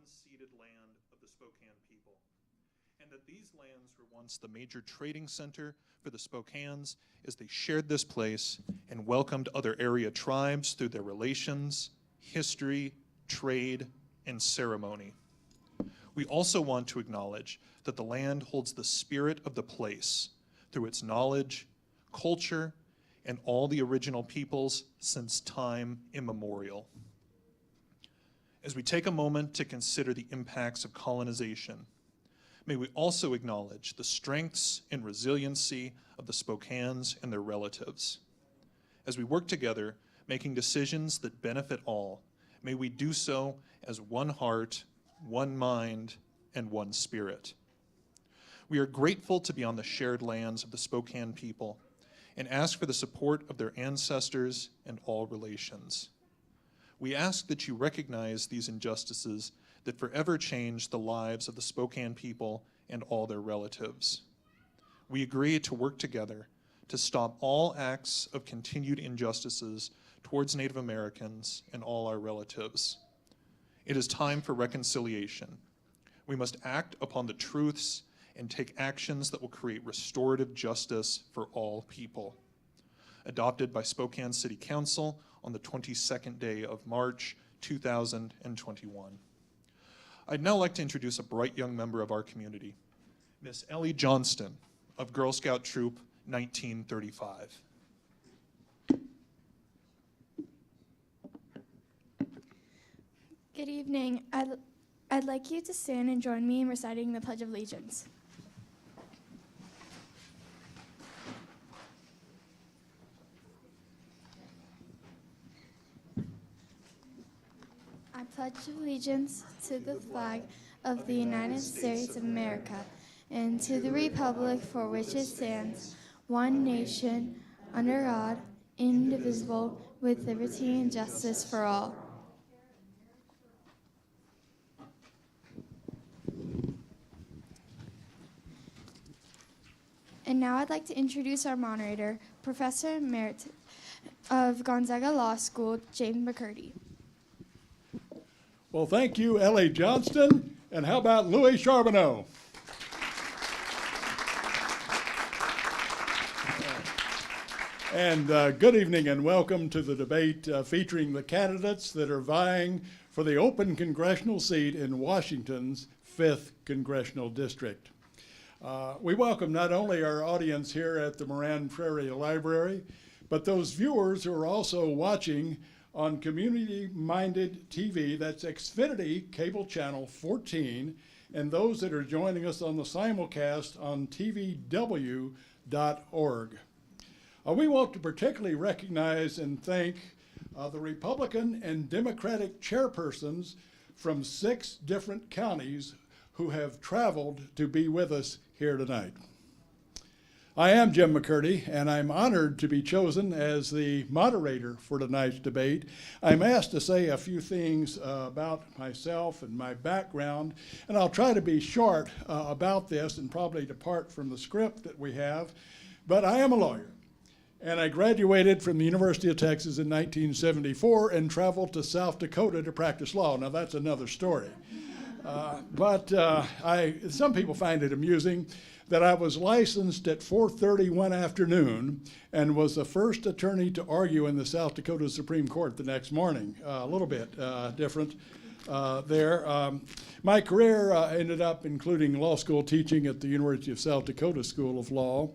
unceded land of the Spokane people, and that these lands were once the major trading center for the Spokanes as they shared this place and welcomed other area tribes through their relations, history, trade, and ceremony. We also want to acknowledge that the land holds the spirit of the place through its knowledge, culture, and all the original peoples since time immemorial. As we take a moment to consider the impacts of colonization, may we also acknowledge the strengths and resiliency of the Spokanes and their relatives. As we work together, making decisions that benefit all, may we do so as one heart, one mind, and one spirit. We are grateful to be on the shared lands of the Spokane people and ask for the support of their ancestors and all relations. We ask that you recognize these injustices that forever change the lives of the Spokane people and all their relatives. We agree to work together to stop all acts of continued injustices towards Native Americans and all our relatives. It is time for reconciliation. We must act upon the truths and take actions that will create restorative justice for all people. Adopted by Spokane City Council on the 22nd day of March, 2021. I'd now like to introduce a bright young member of our community, Miss Ellie Johnston of Girl Scout Troop 1935. Good evening. I'd like you to stand and join me in reciting the Pledge of Allegiance. I pledge allegiance to the flag of the United States of America and to the republic for which it stands, one nation, under God, indivisible, with liberty and justice for all. And now I'd like to introduce our moderator, Professor Emeritus of Gonzaga Law School, James McCurdy. Well, thank you, Ellie Johnston. And how about Louis Charbonneau? And good evening and welcome to the debate featuring the candidates that are vying for the open congressional seat in Washington's 5th Congressional District. We welcome not only our audience here at the Moran Prairie Library, but those viewers who are also watching on community-minded TV, that's Xfinity Cable Channel 14, and those that are joining us on the simulcast on tvw.org. We want to particularly recognize and thank the Republican and Democratic chairpersons from 6 different counties who have traveled to be with us here tonight. I am Jim McCurdy, and I'm honored to be chosen as the moderator for tonight's debate. I'm asked to say a few things about myself and my background, and I'll try to be short about this and probably depart from the script that we have, but I am a lawyer. And I graduated from the University of Texas in 1974 and traveled to South Dakota to practice law. Now that's another story. Some people find it amusing that I was licensed at 4:30 one afternoon and was the first attorney to argue in the South Dakota Supreme Court the next morning. A little bit different there. My career ended up including law school teaching at the University of South Dakota School of Law.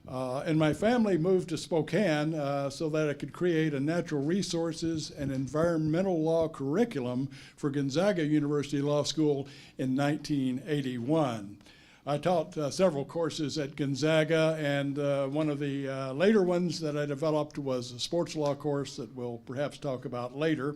And my family moved to Spokane so that I could create a natural resources and environmental law curriculum for Gonzaga University Law School in 1981. I taught several courses at Gonzaga, and one of the later ones that I developed was a sports law course that we'll perhaps talk about later.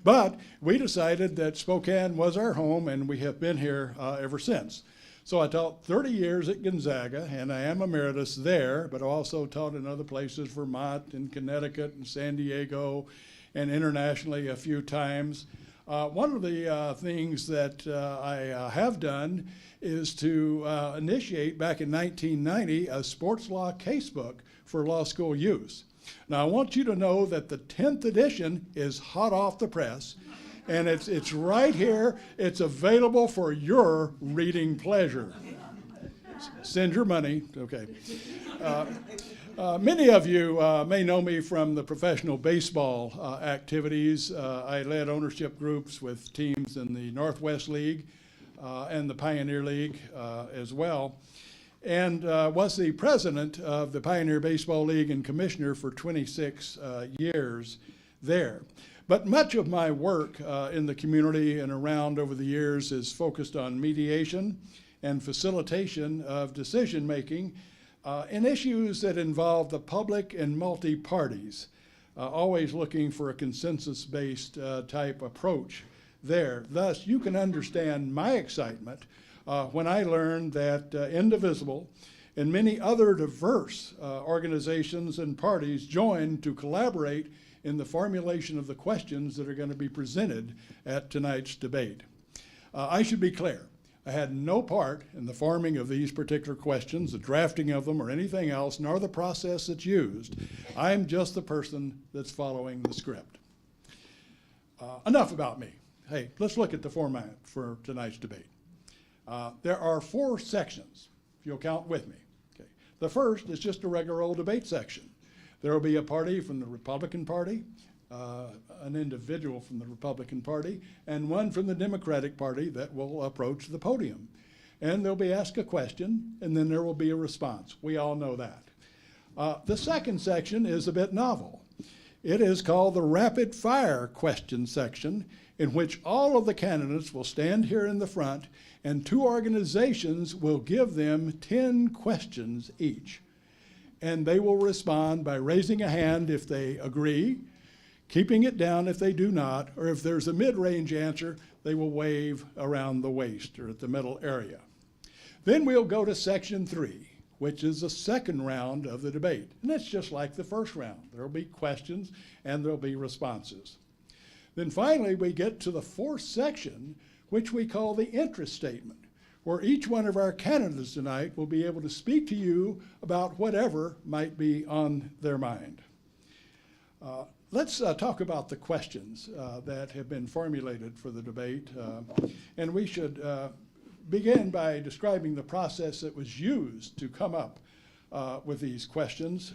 But we decided that Spokane was our home, and we have been here ever since. So I taught 30 years at Gonzaga, and I am emeritus there, but also taught in other places, Vermont and Connecticut and San Diego, and internationally a few times. One of the things that I have done is to initiate back in 1990 a sports law casebook for law school use. Now I want you to know that the 10th edition is hot off the press, And it's right here. It's available for your reading pleasure. Send your money. Okay. Many of you may know me from the professional baseball activities. I led ownership groups with teams in the Northwest League and the Pioneer League as well, and was the president of the Pioneer Baseball League and commissioner for 26 years there. But much of my work in the community and around over the years is focused on mediation and facilitation of decision-making in issues that involve the public and multi-parties, always looking for a consensus-based type approach there. Thus, you can understand my excitement when I learned that Indivisible and many other diverse organizations and parties joined to collaborate in the formulation of the questions that are going to be presented at tonight's debate. I should be clear. I had no part in the forming of these particular questions, the drafting of them, or anything else, nor the process that's used. I'm just the person that's following the script. Enough about me. Hey, let's look at the format for tonight's debate. There are 4 sections, if you'll count with me. Okay. The first is just a regular old debate section. There will be a party from the Republican Party, an individual from the Republican Party, and one from the Democratic Party that will approach the podium. And they'll be asked a question, and then there will be a response. We all know that. The second section is a bit novel. It is called the rapid fire question section, in which all of the candidates will stand here in the front, and 2 organizations will give them 10 questions each. And they will respond by raising a hand if they agree, keeping it down if they do not, or if there's a mid-range answer, they will wave around the waist or at the middle area. Then we'll go to section 3, which is the second round of the debate. And it's just like the first round. There'll be questions and there'll be responses. Then finally, we get to the 4th section, which we call the interest statement, where each one of our candidates tonight will be able to speak to you about whatever might be on their mind. Let's talk about the questions that have been formulated for the debate. And we should begin by describing the process that was used to come up with these questions.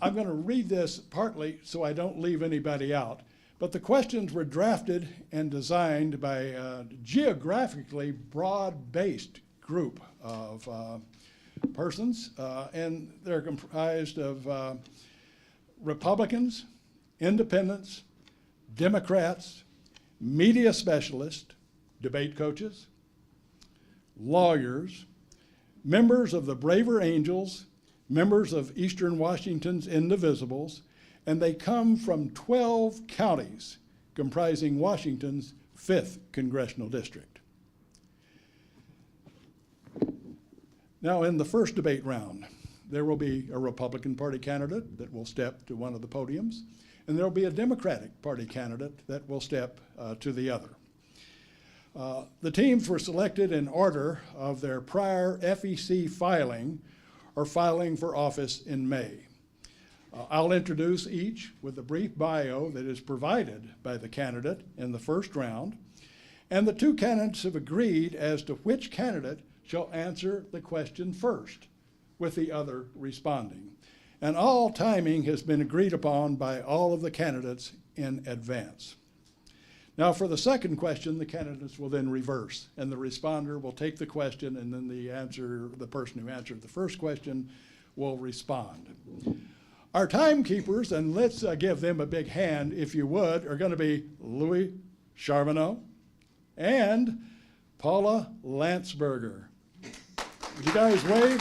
I'm going to read this partly so I don't leave anybody out. But the questions were drafted and designed by a geographically broad-based group of persons, and they're comprised of Republicans, independents, Democrats, media specialists, debate coaches, lawyers, members of the Braver Angels, members of Eastern Washington's Indivisibles, and they come from 12 counties comprising Washington's 5th Congressional District. Now, in the first debate round, there will be a Republican Party candidate that will step to one of the podiums, and there will be a Democratic Party candidate that will step to the other. The teams were selected in order of their prior FEC filing or filing for office in May. I'll introduce each with a brief bio that is provided by the candidate in the first round, and the 2 candidates have agreed as to which candidate shall answer the question first, with the other responding. And all timing has been agreed upon by all of the candidates in advance. Now, for the second question, the candidates will then reverse, and the responder will take the question, and then the person who answered the first question will respond. Our timekeepers, and let's give them a big hand if you would, are going to be Louis Charbonneau and Paula Landsberger. Would you guys wave?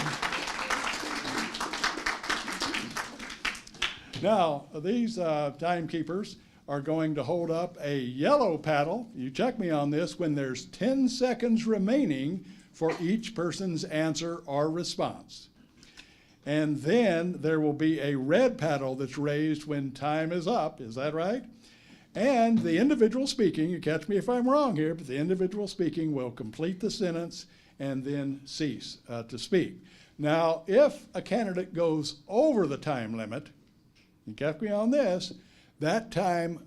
Now, these timekeepers are going to hold up a yellow paddle. You check me on this when there's 10 seconds remaining for each person's answer or response. And then there will be a red paddle that's raised when time is up. Is that right? And the individual speaking, you catch me if I'm wrong here, but the individual speaking will complete the sentence and then cease to speak. Now, if a candidate goes over the time limit, you catch me on this, that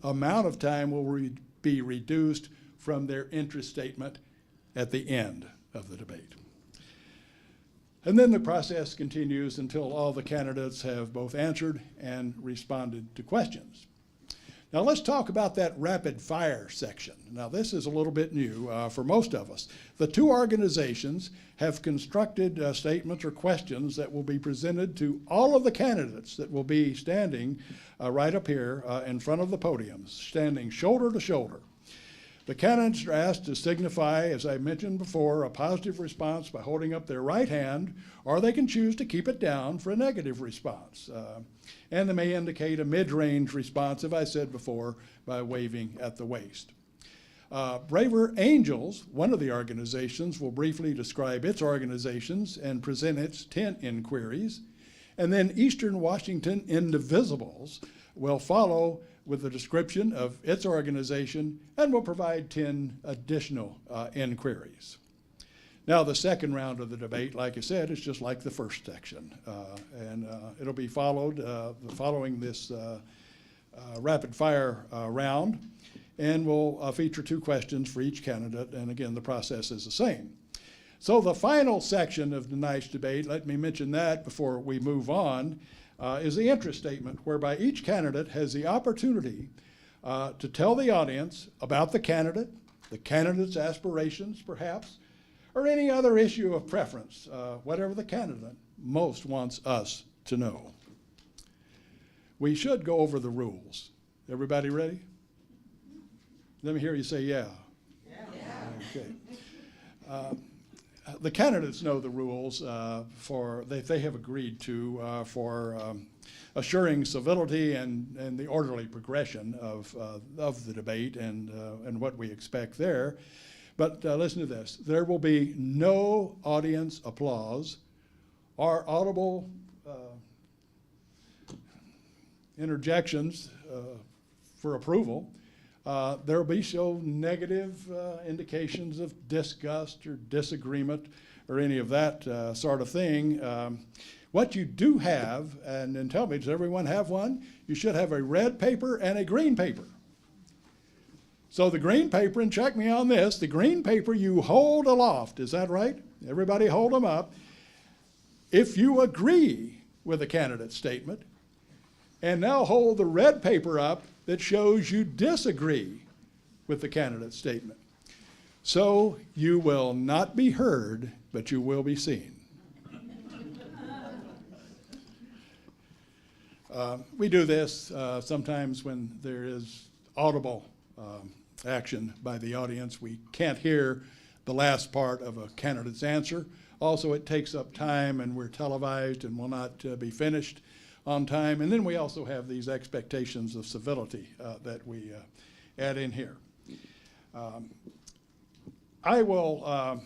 amount of time will be reduced from their interest statement at the end of the debate. And then the process continues until all the candidates have both answered and responded to questions. Now let's talk about that rapid fire section. Now this is a little bit new for most of us. The two organizations have constructed statements or questions that will be presented to all of the candidates that will be standing right up here in front of the podiums, standing shoulder to shoulder. The candidates are asked to signify, as I mentioned before, a positive response by holding up their right hand, or they can choose to keep it down for a negative response. And they may indicate a mid-range response, as I said before, by waving at the waist. Braver Angels, one of the organizations, will briefly describe its organizations and present its 10 inquiries. And then Eastern Washington Indivisibles will follow with a description of its organization and will provide 10 additional inquiries. Now, the second round of the debate, like I said, is just like the first section. And it'll be following this rapid fire round, and will feature 2 questions for each candidate. And again, the process is the same. So the final section of tonight's debate, let me mention that before we move on, is the interest statement, whereby each candidate has the opportunity to tell the audience about the candidate's aspirations perhaps, or any other issue of preference, whatever the candidate most wants us to know. We should go over the rules. Everybody ready? Let me hear you say yeah. Yeah. Okay. The candidates know the rules they have agreed to for assuring civility and the orderly progression of the debate and what we expect there. But listen to this. There will be no audience applause or audible interjections for approval. There will be no negative indications of disgust or disagreement or any of that sort of thing. What you do have, and tell me, does everyone have one? You should have a red paper and a green paper. So the green paper, and check me on this, the green paper you hold aloft, is that right? Everybody hold them up. If you agree with the candidate's statement, and now hold the red paper up that shows you disagree with the candidate's statement. So you will not be heard, but you will be seen. We do this sometimes when there is audible action by the audience. We can't hear the last part of a candidate's answer. Also, it takes up time, and we're televised and will not be finished on time. And then we also have these expectations of civility that we add in here. I will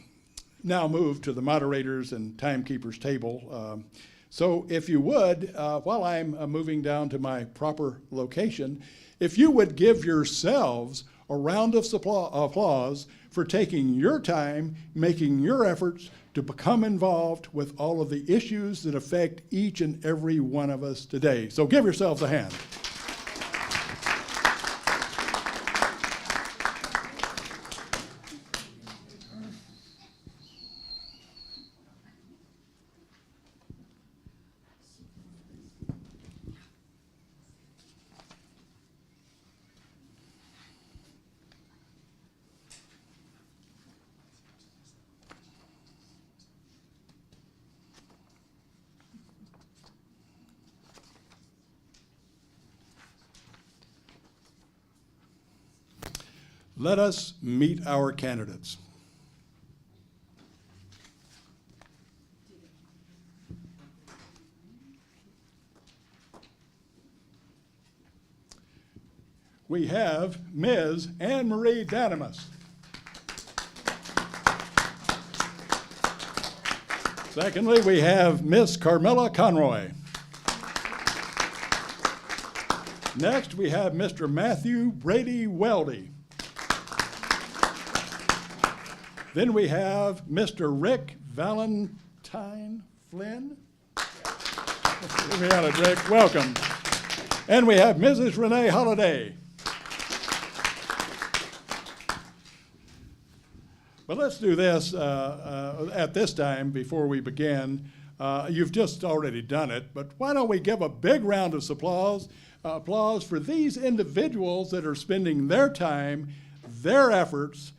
now move to the moderators and timekeepers table. So if you would, while I'm moving down to my proper location, if you would give yourselves a round of applause for taking your time, making your efforts to become involved with all of the issues that affect each and every one of us today. So give yourselves a hand. Let us meet our candidates. We have Ms. Anne Marie Danimus. Secondly, we have Miss Carmela Conroy. Next, we have Mr. Matthew Brady Weldy. Then we have Mr. Rick Valentine Flynn. Give me out of Rick. Welcome. And we have Mrs. Renee Holliday. But let's do this at this time before we begin. You've just already done it, but why don't we give a big round of applause for these individuals that are spending their time, their efforts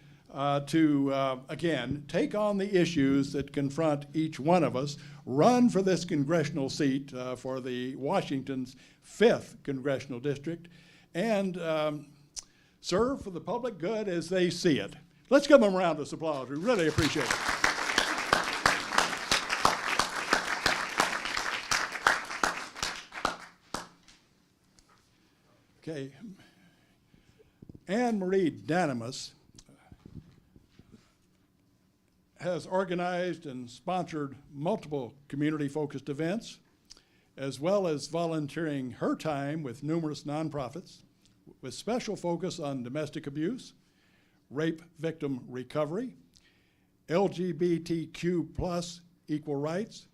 to, again, take on the issues that confront each one of us, run for this congressional seat for the Washington's 5th Congressional District, and serve for the public good as they see it. Let's give them a round of applause. We really appreciate it. Okay. Anne Marie Danimus has organized and sponsored multiple community-focused events, as well as volunteering her time with numerous nonprofits, with special focus on domestic abuse, rape victim recovery, LGBTQ plus equal rights,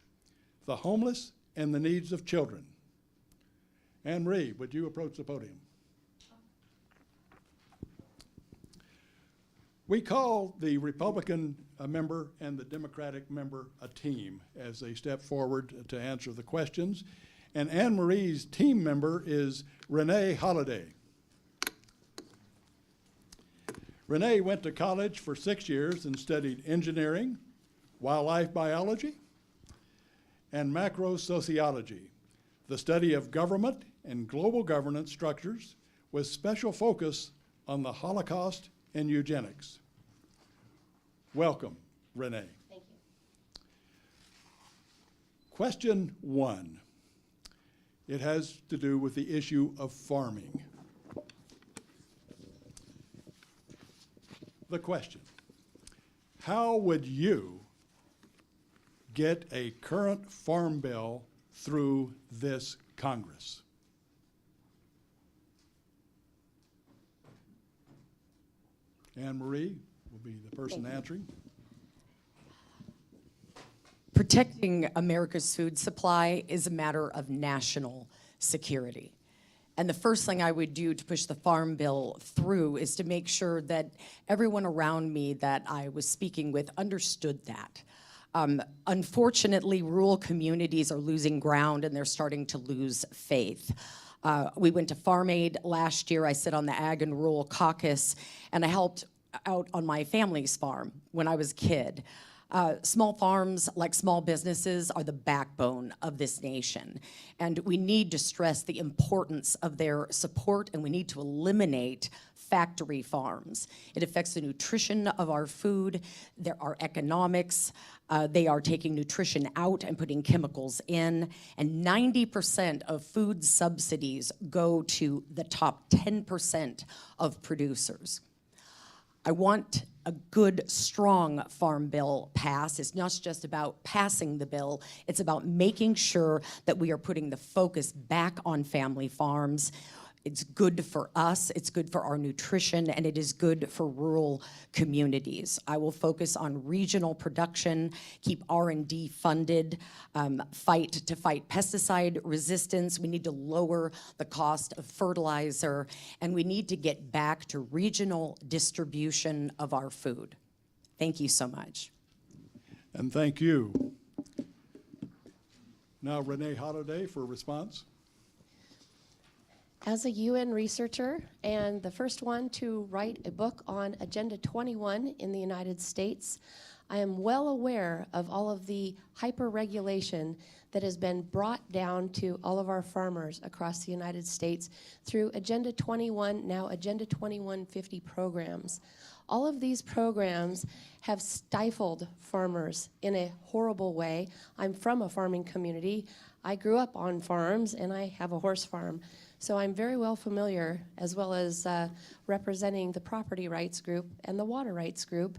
the homeless, and the needs of children. Anne Marie, would you approach the podium? We call the Republican member and the Democratic member a team as they step forward to answer the questions. And Anne Marie's team member is Renee Holliday. Renee went to college for 6 years and studied engineering, wildlife biology, and macro sociology, the study of government and global governance structures with special focus on the Holocaust and eugenics. Welcome, Renee. Thank you. Question 1. It has to do with the issue of farming. The question: how would you get a current farm bill through this Congress? Anne Marie will be the person answering. Protecting America's food supply is a matter of national security. And the first thing I would do to push the farm bill through is to make sure that everyone around me that I was speaking with understood that. Unfortunately, rural communities are losing ground and they're starting to lose faith. We went to Farm Aid last year. I sit on the Ag and Rural Caucus, and I helped out on my family's farm when I was a kid. Small farms, like small businesses, are the backbone of this nation. And we need to stress the importance of their support, and we need to eliminate factory farms. It affects the nutrition of our food, our economics. They are taking nutrition out and putting chemicals in, and 90% of food subsidies go to the top 10% of producers. I want a good, strong farm bill pass. It's not just about passing the bill, it's about making sure that we are putting the focus back on family farms. It's good for us, it's good for our nutrition, and it is good for rural communities. I will focus on regional production, keep R&D funded, fight pesticide resistance. We need to lower the cost of fertilizer, and we need to get back to regional distribution of our food. Thank you so much. And thank you. Now Renee Holliday for a response. As a UN researcher and the first one to write a book on Agenda 21 in the United States, I am well aware of all of the hyper-regulation that has been brought down to all of our farmers across the United States through Agenda 21, now Agenda 2150 programs. All of these programs have stifled farmers in a horrible way. I'm from a farming community. I grew up on farms, and I have a horse farm. So I'm very well familiar, as well as representing the property rights group and the water rights group,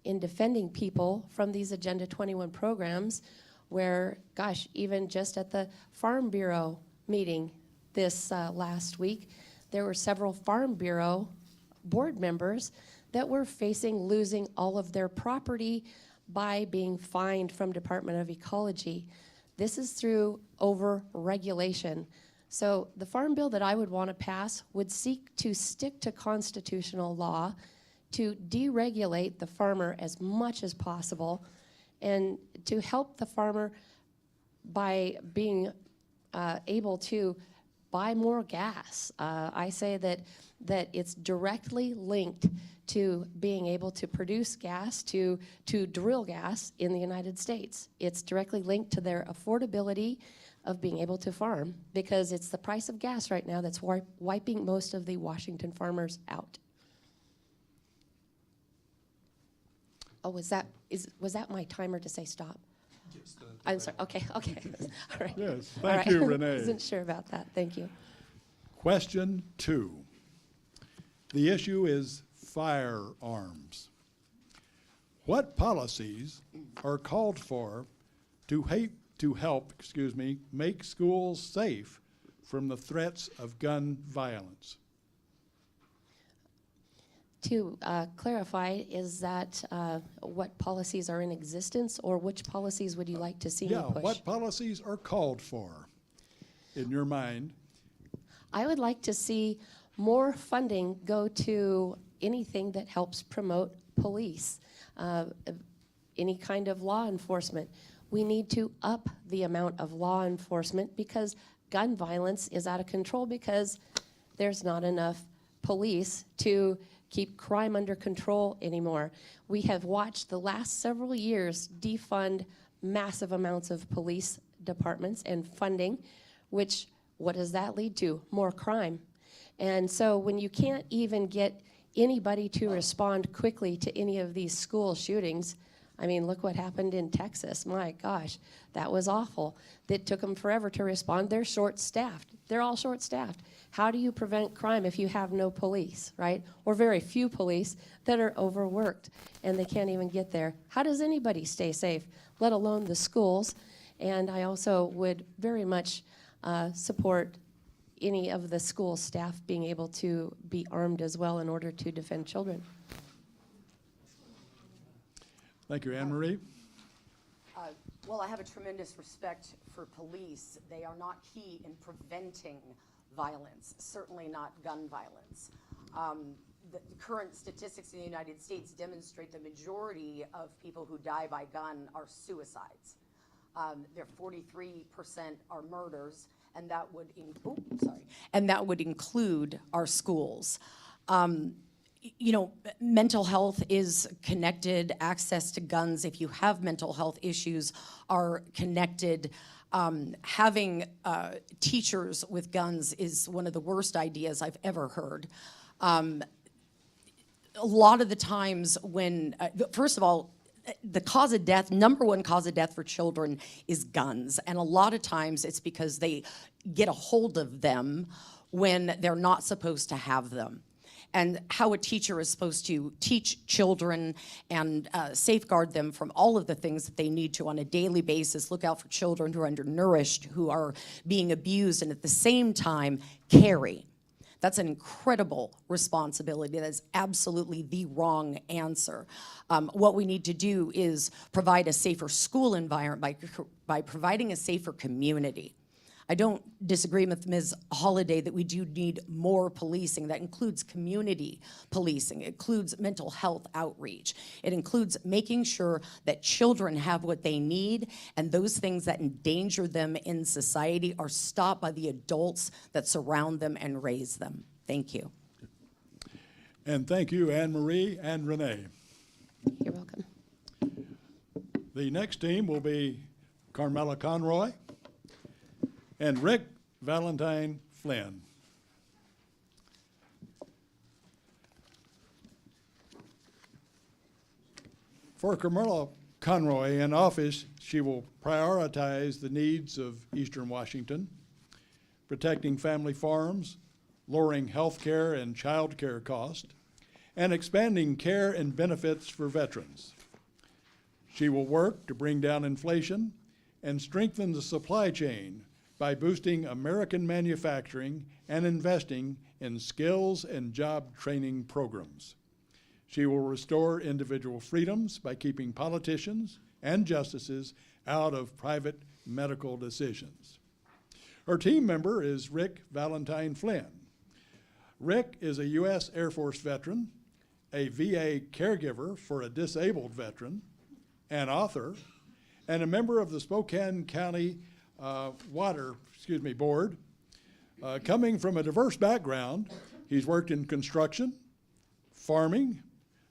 in defending people from these Agenda 21 programs where, gosh, even just at the Farm Bureau meeting this last week, there were several Farm Bureau board members that were facing losing all of their property by being fined from Department of Ecology. This is through over-regulation. So the farm bill that I would want to pass would seek to stick to constitutional law, to deregulate the farmer as much as possible, and to help the farmer by being able to buy more gas. I say that it's directly linked to being able to produce gas, to drill gas in the United States. It's directly linked to their affordability of being able to farm, because it's the price of gas right now that's wiping most of the Washington farmers out. Oh, was that my timer to say stop? Yes, I'm sorry. Okay. All right. Yes, All thank right. you, Renee. Wasn't sure about that. Thank you. Question 2. The issue is firearms. What policies are called for to help make schools safe from the threats of gun violence? To clarify, is that what policies are in existence, or which policies would you like to see me push? What policies are called for in your mind? I would like to see more funding go to anything that helps promote police, any kind of law enforcement. We need to up the amount of law enforcement, because gun violence is out of control because there's not enough police to keep crime under control anymore. We have watched the last several years defund massive amounts of police departments and funding, which, what does that lead to? More crime. And so when you can't even get anybody to respond quickly to any of these school shootings, I mean, look what happened in Texas. My gosh, that was awful. It took them forever to respond. They're short-staffed. They're all short-staffed. How do you prevent crime if you have no police, right? Or very few police that are overworked and they can't even get there? How does anybody stay safe, let alone the schools? And I also would very much support any of the school staff being able to be armed as well in order to defend children. Thank you, Anne Marie. Well, I have a tremendous respect for police. They are not key in preventing violence, certainly not gun violence. The current statistics in the United States demonstrate the majority of people who die by gun are suicides. 43% are murders, and that would include our schools. You know, mental health is connected. Access to guns, if you have mental health issues, are connected. Having teachers with guns is one of the worst ideas I've ever heard. A lot of the times when, first of all, the cause of death, number one cause of death for children is guns. And a lot of times it's because they get a hold of them when they're not supposed to have them. And how a teacher is supposed to teach children and safeguard them from all of the things that they need to on a daily basis, look out for children who are undernourished, who are being abused, and at the same time, carry. That's an incredible responsibility. That is absolutely the wrong answer. What we need to do is provide a safer school environment by providing a safer community. I don't disagree with Ms. Holliday that we do need more policing. That includes community policing. It includes mental health outreach. It includes making sure that children have what they need, and those things that endanger them in society are stopped by the adults that surround them and raise them. Thank you. And thank you, Anne Marie and Renee. You're welcome. The next team will be Carmela Conroy and Rick Valentine Flynn. For Carmela Conroy in office, she will prioritize the needs of Eastern Washington, protecting family farms, lowering health care and child care costs, and expanding care and benefits for veterans. She will work to bring down inflation and strengthen the supply chain by boosting American manufacturing and investing in skills and job training programs. She will restore individual freedoms by keeping politicians and justices out of private medical decisions. Her team member is Rick Valentine Flynn. Rick is a U.S. Air Force veteran, a VA caregiver for a disabled veteran, an author, and a member of the Spokane County Board. Coming from a diverse background, he's worked in construction, farming,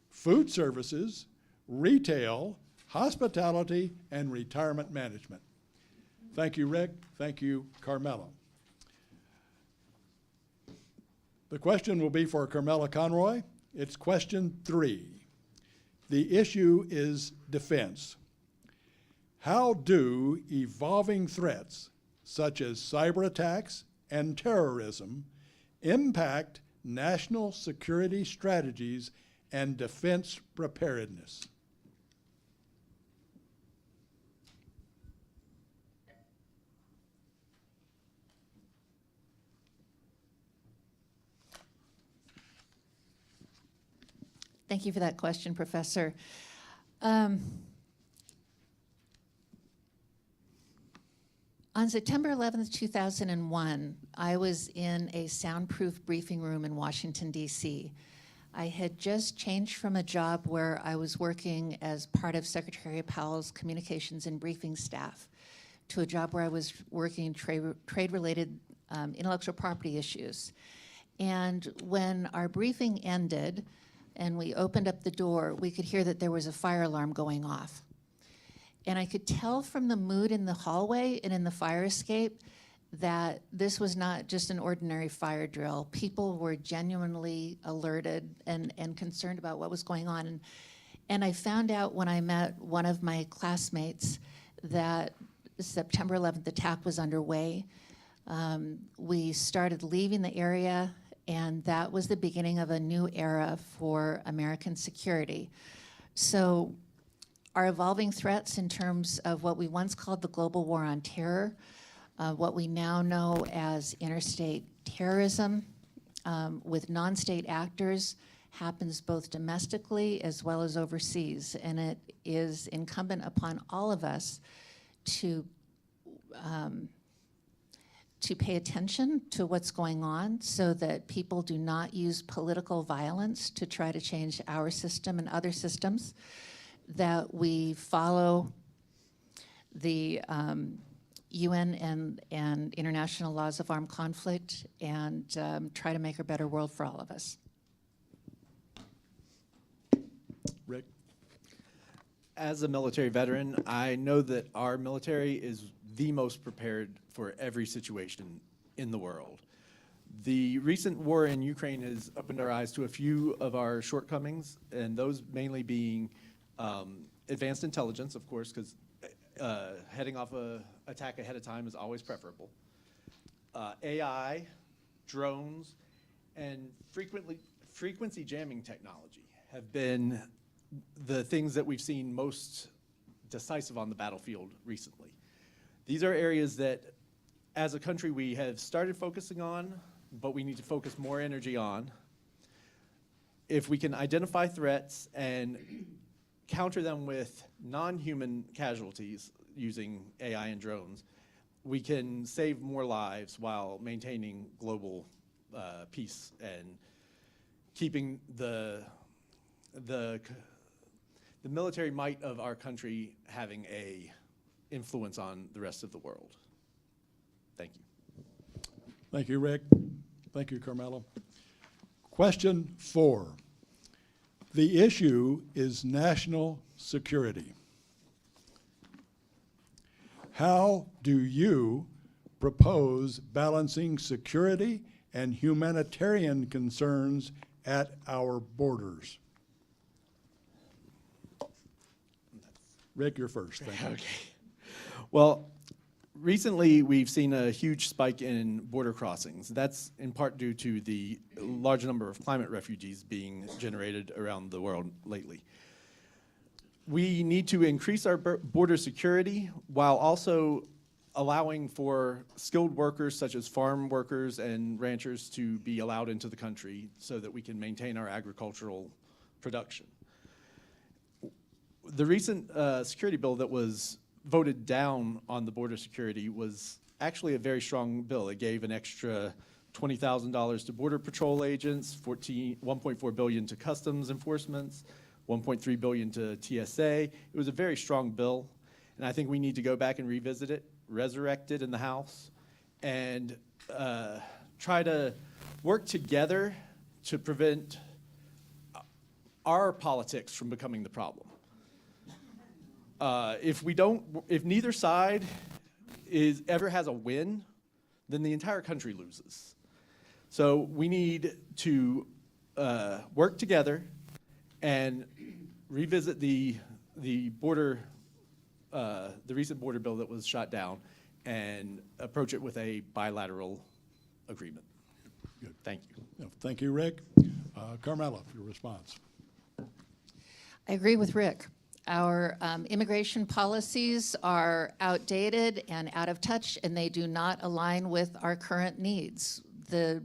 food services, retail, hospitality, and retirement management. Thank you, Rick. Thank you, Carmela. The question will be for Carmela Conroy. It's question 3. The issue is defense. How do evolving threats, such as cyber attacks and terrorism, impact national security strategies and defense preparedness? Thank you for that question, Professor. On September 11th, 2001, I was in a soundproof briefing room in Washington, D.C. I had just changed from a job where I was working as part of Secretary Powell's communications and briefing staff to a job where I was working trade-related intellectual property issues. And when our briefing ended and we opened up the door, we could hear that there was a fire alarm going off. And I could tell from the mood in the hallway and in the fire escape that this was not just an ordinary fire drill. People were genuinely alerted and concerned about what was going on. And I found out when I met one of my classmates that the September 11th attack was underway. We started leaving the area, and that was the beginning of a new era for American security. So our evolving threats in terms of what we once called the global war on terror, what we now know as interstate terrorism with non-state actors, happens both domestically as well as overseas. And it is incumbent upon all of us to pay attention to what's going on so that people do not use political violence to try to change our system and other systems, that we follow the UN and international laws of armed conflict and try to make a better world for all of us. Rick? As a military veteran, I know that our military is the most prepared for every situation in the world. The recent war in Ukraine has opened our eyes to a few of our shortcomings, and those mainly being advanced intelligence, of course, because heading off an attack ahead of time is always preferable. AI, drones, and frequency jamming technology have been the things that we've seen most decisive on the battlefield recently. These are areas that, as a country, we have started focusing on, but we need to focus more energy on. If we can identify threats and counter them with non-human casualties using AI and drones, we can save more lives while maintaining global peace and keeping the military might of our country having a influence on the rest of the world. Thank you. Thank you, Rick. Thank you, Carmelo. Question 4. The issue is national security. How do you propose balancing security and humanitarian concerns at our borders? Rick, you're first. Thank you. Okay. Well, recently we've seen a huge spike in border crossings. That's in part due to the large number of climate refugees being generated around the world lately. We need to increase our border security while also allowing for skilled workers such as farm workers and ranchers to be allowed into the country so that we can maintain our agricultural production. The recent security bill that was voted down on the border security was actually a very strong bill. It gave an extra $20,000 to Border Patrol agents, $1.4 billion to Customs enforcements, $1.3 billion to TSA. It was a very strong bill, and I think we need to go back and revisit it, resurrect it in the House, and try to work together to prevent our politics from becoming the problem. If neither side ever has a win, then the entire country loses. So we need to work together and revisit the recent border bill that was shot down, and approach it with a bilateral agreement. Good. Thank you. Yeah, thank you, Rick. Carmela, your response. I agree with Rick. Our immigration policies are outdated and out of touch, and they do not align with our current needs. The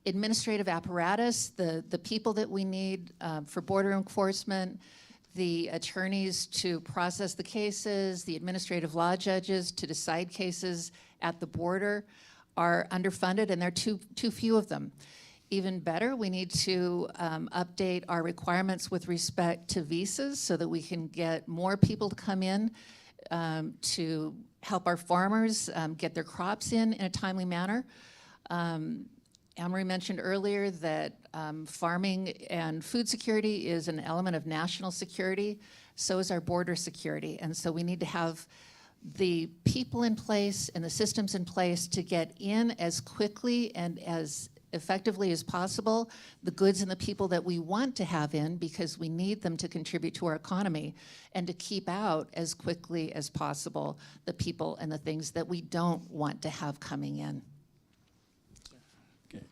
administrative apparatus, the people that we need for border enforcement, the attorneys to process the cases, the administrative law judges to decide cases at the border are underfunded, and there are too few of them. Even better, we need to update our requirements with respect to visas so that we can get more people to come in to help our farmers get their crops in a timely manner. Anne-Marie mentioned earlier that farming and food security is an element of national security. So is our border security. And so we need to have the people in place and the systems in place to get in as quickly and as effectively as possible the goods and the people that we want to have in, because we need them to contribute to our economy, and to keep out as quickly as possible the people and the things that we don't want to have coming in. Okay.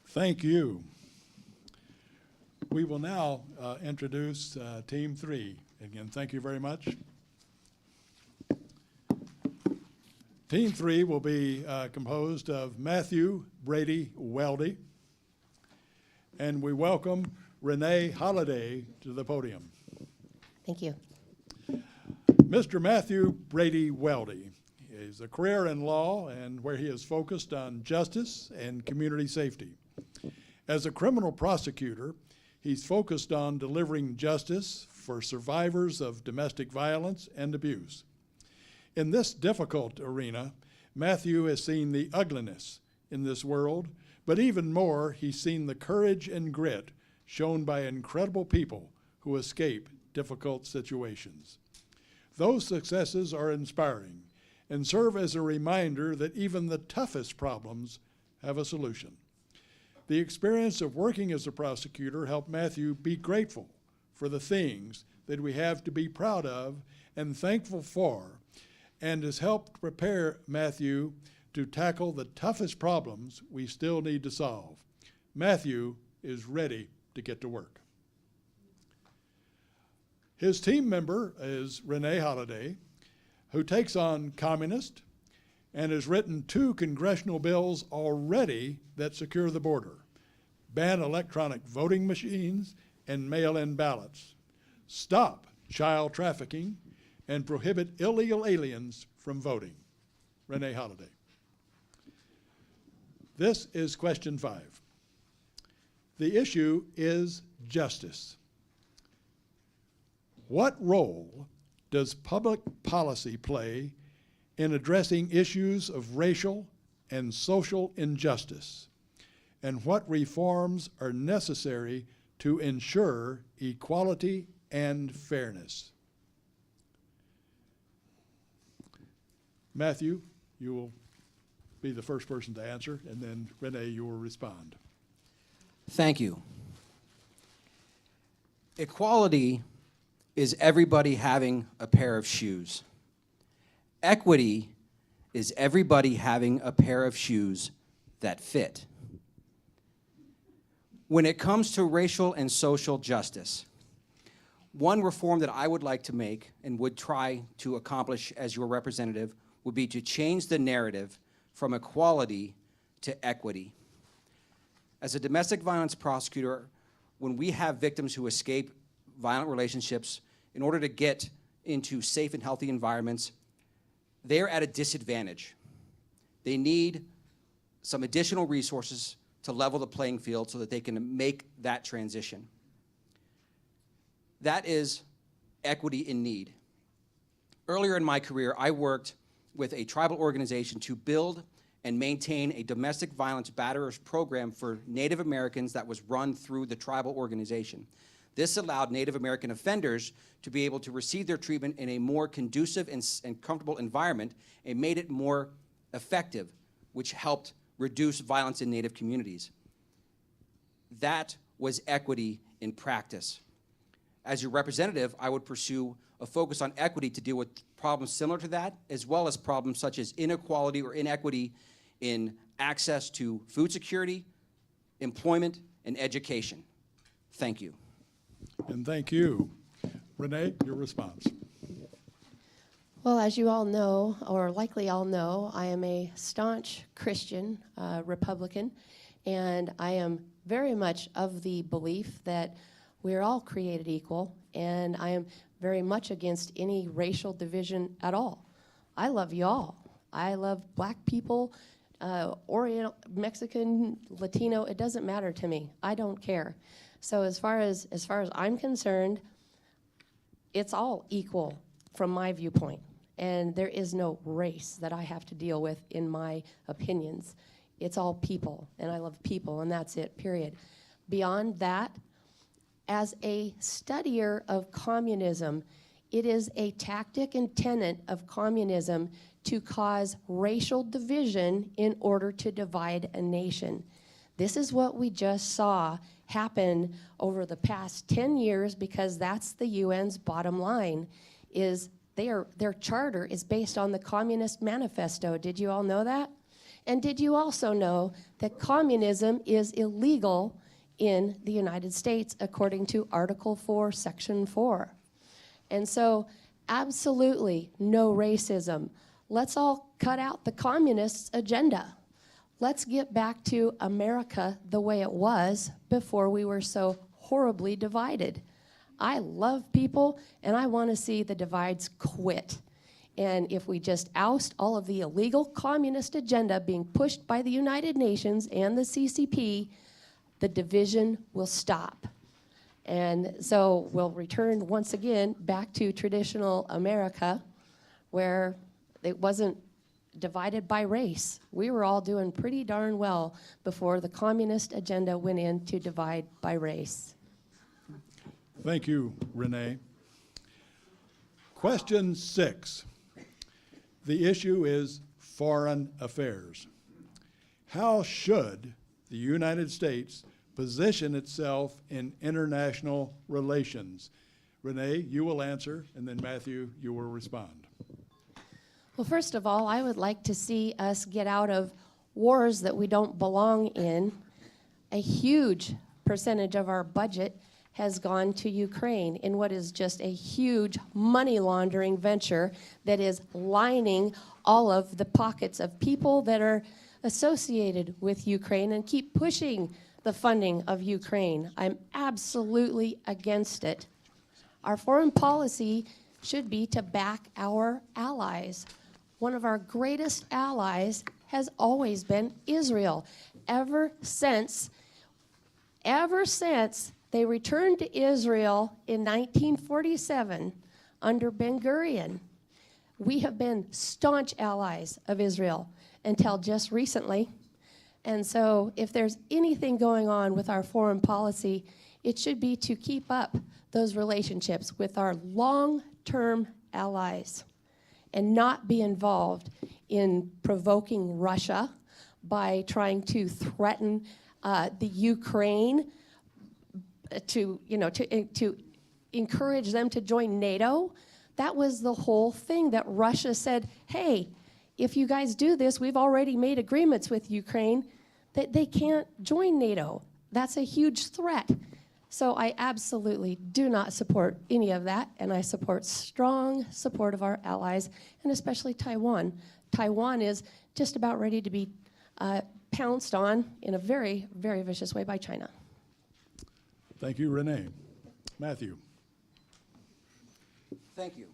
Thank you. We will now introduce Team 3. Again, thank you very much. Team 3 will be composed of Matthew Brady Weldy, and we welcome Renee Holliday to the podium. Thank you. Mr. Matthew Brady Weldy is a career in law, and where he is focused on justice and community safety. As a criminal prosecutor, he's focused on delivering justice for survivors of domestic violence and abuse. In this difficult arena, Matthew has seen the ugliness in this world, but even more, he's seen the courage and grit shown by incredible people who escape difficult situations. Those successes are inspiring and serve as a reminder that even the toughest problems have a solution. The experience of working as a prosecutor helped Matthew be grateful for the things that we have to be proud of and thankful for, and has helped prepare Matthew to tackle the toughest problems we still need to solve. Matthew is ready to get to work. His team member is Renee Holliday, who takes on communist and has written 2 congressional bills already that secure the border: ban electronic voting machines and mail-in ballots, stop child trafficking, and prohibit illegal aliens from voting. Renee Holliday. This is question 5. The issue is justice. What role does public policy play in addressing issues of racial and social injustice? And what reforms are necessary to ensure equality and fairness? Matthew, you will be the first person to answer, and then Renee, you will respond. Thank you. Equality is everybody having a pair of shoes. Equity is everybody having a pair of shoes that fit. When it comes to racial and social justice, one reform that I would like to make and would try to accomplish as your representative would be to change the narrative from equality to equity. As a domestic violence prosecutor, when we have victims who escape violent relationships in order to get into safe and healthy environments, they're at a disadvantage. They need some additional resources to level the playing field so that they can make that transition. That is equity in need. Earlier in my career, I worked with a tribal organization to build and maintain a domestic violence batterers program for Native Americans that was run through the tribal organization. This allowed Native American offenders to be able to receive their treatment in a more conducive and comfortable environment and made it more effective, which helped reduce violence in Native communities. That was equity in practice. As your representative, I would pursue a focus on equity to deal with problems similar to that, as well as problems such as inequality or inequity in access to food security, employment, and education. Thank you. And thank you. Renee, your response. Well, as you all know, or likely all know, I am a staunch Christian Republican, and I am very much of the belief that we're all created equal, and I am very much against any racial division at all. I love y'all. I love black people, Oriental, Mexican, Latino, it doesn't matter to me. I don't care. So as far as I'm concerned, it's all equal from my viewpoint. And there is no race that I have to deal with in my opinions. It's all people, and I love people, and that's it, period. Beyond that, as a studier of communism, it is a tactic and tenet of communism to cause racial division in order to divide a nation. This is what we just saw happen over the past 10 years, because that's the UN's bottom line, is their charter is based on the Communist Manifesto. Did you all know that? And did you also know that communism is illegal in the United States according to Article 4, Section 4? And so absolutely no racism. Let's all cut out the communists' agenda. Let's get back to America the way it was before we were so horribly divided. I love people, and I want to see the divides quit. And if we just oust all of the illegal communist agenda being pushed by the United Nations and the CCP, the division will stop. And so we'll return once again back to traditional America, where it wasn't divided by race. We were all doing pretty darn well before the communist agenda went in to divide by race. Thank you, Renee. Question 6. The issue is foreign affairs. How should the United States position itself in international relations? Renee, you will answer, and then Matthew, you will respond. Well, first of all, I would like to see us get out of wars that we don't belong in. A huge percentage of our budget has gone to Ukraine in what is just a huge money laundering venture that is lining all of the pockets of people that are associated with Ukraine and keep pushing the funding of Ukraine. I'm absolutely against it. Our foreign policy should be to back our allies. One of our greatest allies has always been Israel. Ever since they returned to Israel in 1947 under Ben-Gurion, we have been staunch allies of Israel until just recently. And so if there's anything going on with our foreign policy, it should be to keep up those relationships with our long-term allies and not be involved in provoking Russia by trying to threaten the Ukraine to encourage them to join NATO. That was the whole thing, that Russia said, hey, if you guys do this, we've already made agreements with Ukraine that they can't join NATO. That's a huge threat. So I absolutely do not support any of that, and I support strong support of our allies, and especially Taiwan. Taiwan is just about ready to be pounced on in a very, very vicious way by China. Thank you, Renee. Matthew. Thank you.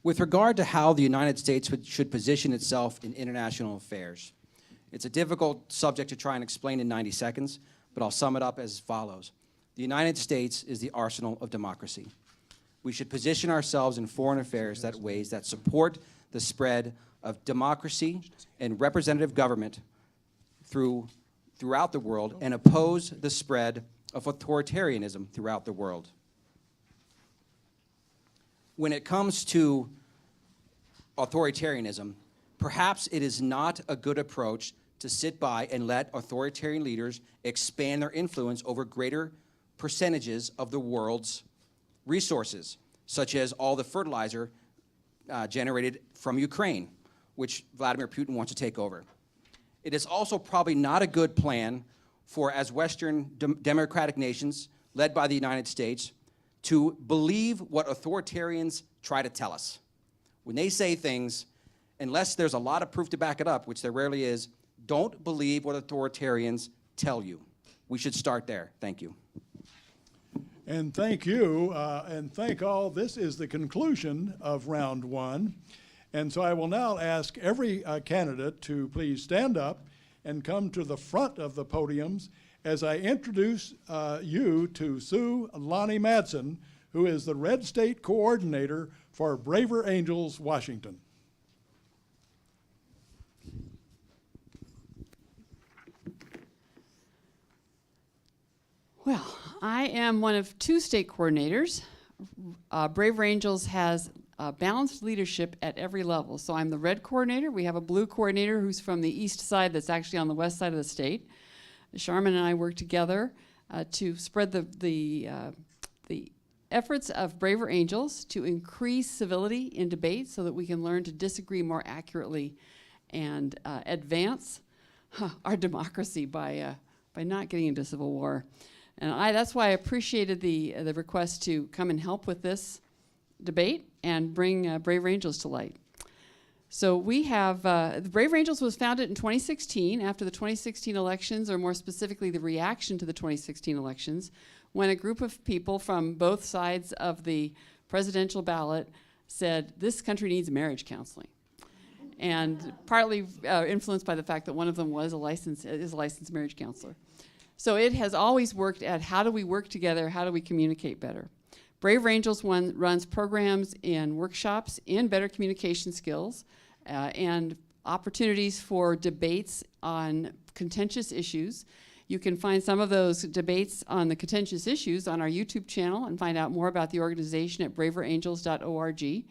With regard to how the United States should position itself in international affairs, it's a difficult subject to try and explain in 90 seconds, but I'll sum it up as follows. The United States is the arsenal of democracy. We should position ourselves in foreign affairs that ways that support the spread of democracy and representative government throughout the world and oppose the spread of authoritarianism throughout the world. When it comes to authoritarianism, perhaps it is not a good approach to sit by and let authoritarian leaders expand their influence over greater percentages of the world's resources, such as all the fertilizer generated from Ukraine, which Vladimir Putin wants to take over. It is also probably not a good plan for, as Western democratic nations, led by the United States, to believe what authoritarians try to tell us. When they say things, unless there's a lot of proof to back it up, which there rarely is, don't believe what authoritarians tell you. We should start there. Thank you. And thank you, and thank all. This is the conclusion of round one. And so I will now ask every candidate to please stand up and come to the front of the podiums as I introduce you to Sue Lonnie Madsen, who is the Red State Coordinator for Braver Angels, Washington. Well, I am one of two state coordinators. Braver Angels has balanced leadership at every level. So I'm the red coordinator. We have a blue coordinator who's from the east side that's actually on the west side of the state. Sharman and I work together to spread the efforts of Braver Angels to increase civility in debate so that we can learn to disagree more accurately and advance our democracy by not getting into civil war. And that's why I appreciated the request to come and help with this debate and bring Braver Angels to light. So we have, the Braver Angels was founded in 2016 after the 2016 elections, or more specifically the reaction to the 2016 elections, when a group of people from both sides of the presidential ballot said, this country needs marriage counseling. And partly influenced by the fact that one of them was a licensed marriage counselor. So it has always worked at how do we work together, how do we communicate better. Braver Angels runs programs and workshops in better communication skills and opportunities for debates on contentious issues. You can find some of those debates on the contentious issues on our YouTube channel and find out more about the organization at braverangels.org.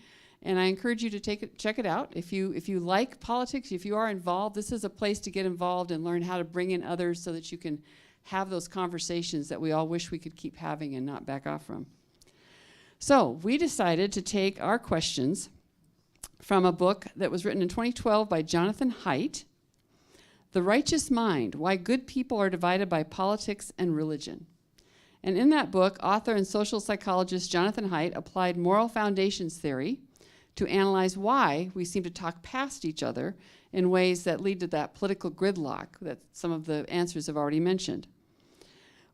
And I encourage you to check it out. If you like politics, if you are involved, this is a place to get involved and learn how to bring in others so that you can have those conversations that we all wish we could keep having and not back off from. So we decided to take our questions from a book that was written in 2012 by Jonathan Haidt, The Righteous Mind, Why Good People Are Divided by Politics and Religion. And in that book, author and social psychologist Jonathan Haidt applied moral foundations theory to analyze why we seem to talk past each other in ways that lead to that political gridlock that some of the answers have already mentioned.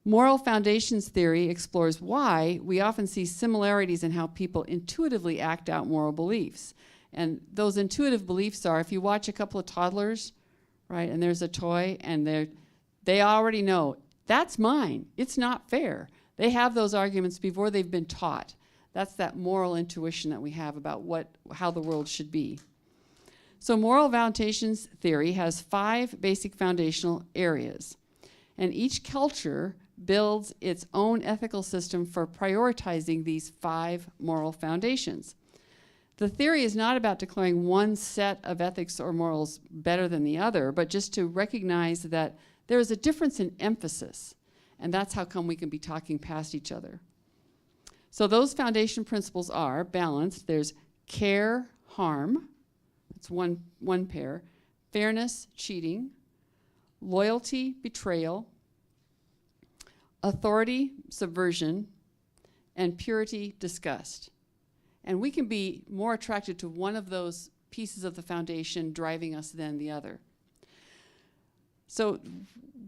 Moral foundations theory explores why we often see similarities in how people intuitively act out moral beliefs. And those intuitive beliefs are, if you watch a couple of toddlers, right, and there's a toy, and they already know, that's mine, it's not fair. They have those arguments before they've been taught. That's that moral intuition that we have about how the world should be. So moral foundations theory has 5 basic foundational areas. And each culture builds its own ethical system for prioritizing these 5 moral foundations. The theory is not about declaring one set of ethics or morals better than the other, but just to recognize that there is a difference in emphasis, and that's how come we can be talking past each other. So those foundation principles are balanced. There's care, harm, that's one pair, fairness, cheating, loyalty, betrayal, authority, subversion, and purity, disgust. And we can be more attracted to one of those pieces of the foundation driving us than the other. So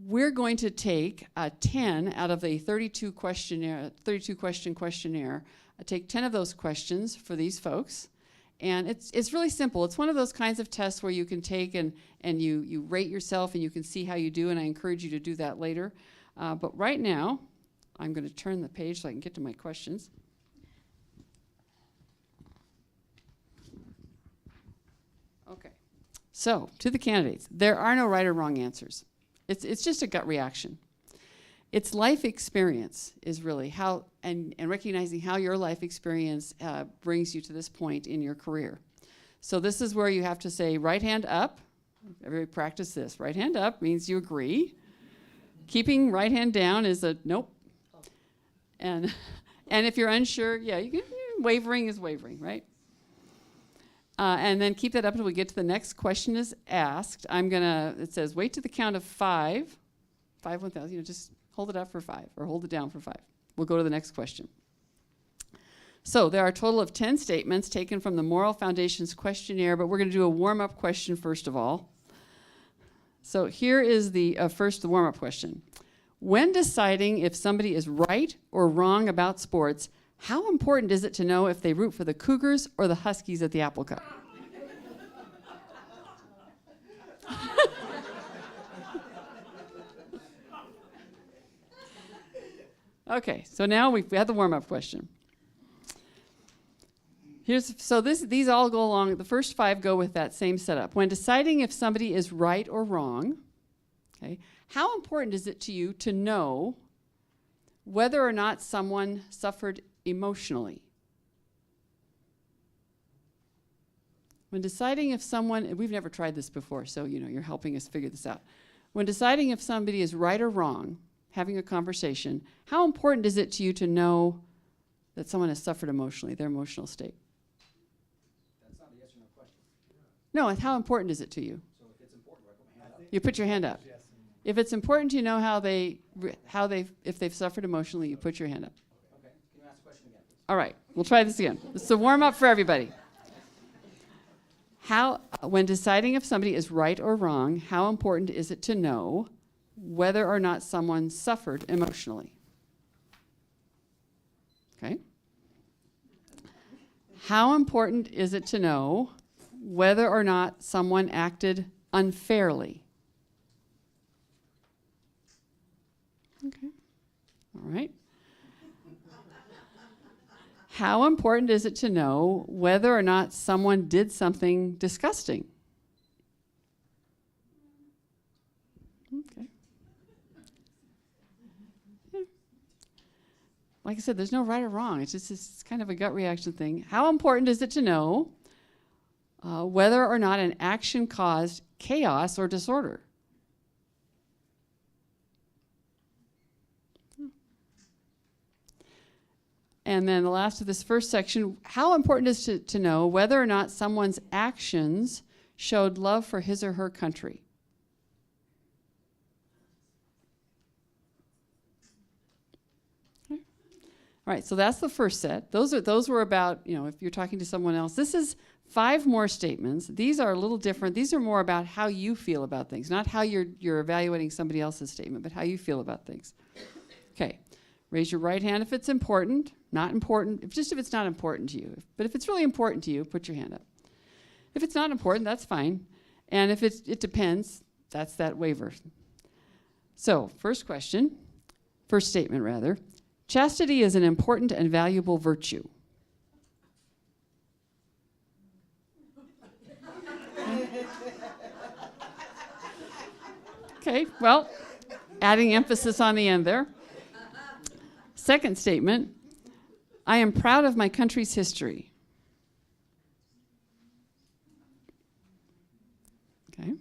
we're going to take 10 out of a 32 question questionnaire, take 10 of those questions for these folks, And it's really simple. It's one of those kinds of tests where you can take and you rate yourself and you can see how you do, and I encourage you to do that later. But right now, I'm going to turn the page so I can get to my questions. Okay. So, to the candidates, there are no right or wrong answers. It's just a gut reaction. It's life experience is really how, and recognizing how your life experience brings you to this point in your career. So this is where you have to say right hand up. Everybody practice this. Right hand up means you agree. Keeping right hand down is a nope. And if you're unsure, yeah, you can, wavering is wavering, right? And then keep that up until we get to the next question is asked. It says wait to the count of 5, 1,000, just hold it up for 5 or hold it down for 5. We'll go to the next question. So there are a total of 10 statements taken from the Moral Foundation's questionnaire, but we're going to do a warm-up question first of all. So here is the warm-up question. When deciding if somebody is right or wrong about sports, how important is it to know if they root for the Cougars or the Huskies at the Apple Cup? Okay, so now we had the warm-up question. These all go along, the first 5 go with that same setup. When deciding if somebody is right or wrong, okay, how important is it to you to know whether or not someone suffered emotionally? When deciding if someone, we've never tried this before, so you're helping us figure this out. When deciding if somebody is right or wrong, having a conversation, how important is it to you to know that someone has suffered emotionally, their emotional state? That's not a yes or no question. No, and how important is it to you? So if it's important, I put my hand up. You put your hand up. If it's important to you know if they've suffered emotionally, you put your hand up. Okay. Can you ask the question again, please? All right, we'll try this again. This is a warm-up for everybody. When deciding if somebody is right or wrong, how important is it to know whether or not someone suffered emotionally? Okay. How important is it to know whether or not someone acted unfairly? Okay. All right. How important is it to know whether or not someone did something disgusting? Okay. Yeah. Like I said, there's no right or wrong. It's kind of a gut reaction thing. How important is it to know whether or not an action caused chaos or disorder? And then the last of this first section, how important is it to know whether or not someone's actions showed love for his or her country? Okay. All right, so that's the first set. Those were about, if you're talking to someone else. This is 5 more statements. These are a little different. These are more about how you feel about things, not how you're evaluating somebody else's statement, but how you feel about things. Okay. Raise your right hand if it's important, not important, if it's not important to you. But if it's really important to you, put your hand up. If it's not important, that's fine. And if it depends, that's that waiver. So, first statement rather. Chastity is an important and valuable virtue. Okay, well, adding emphasis on the end there. Second statement, I am proud of my country's history. Okay.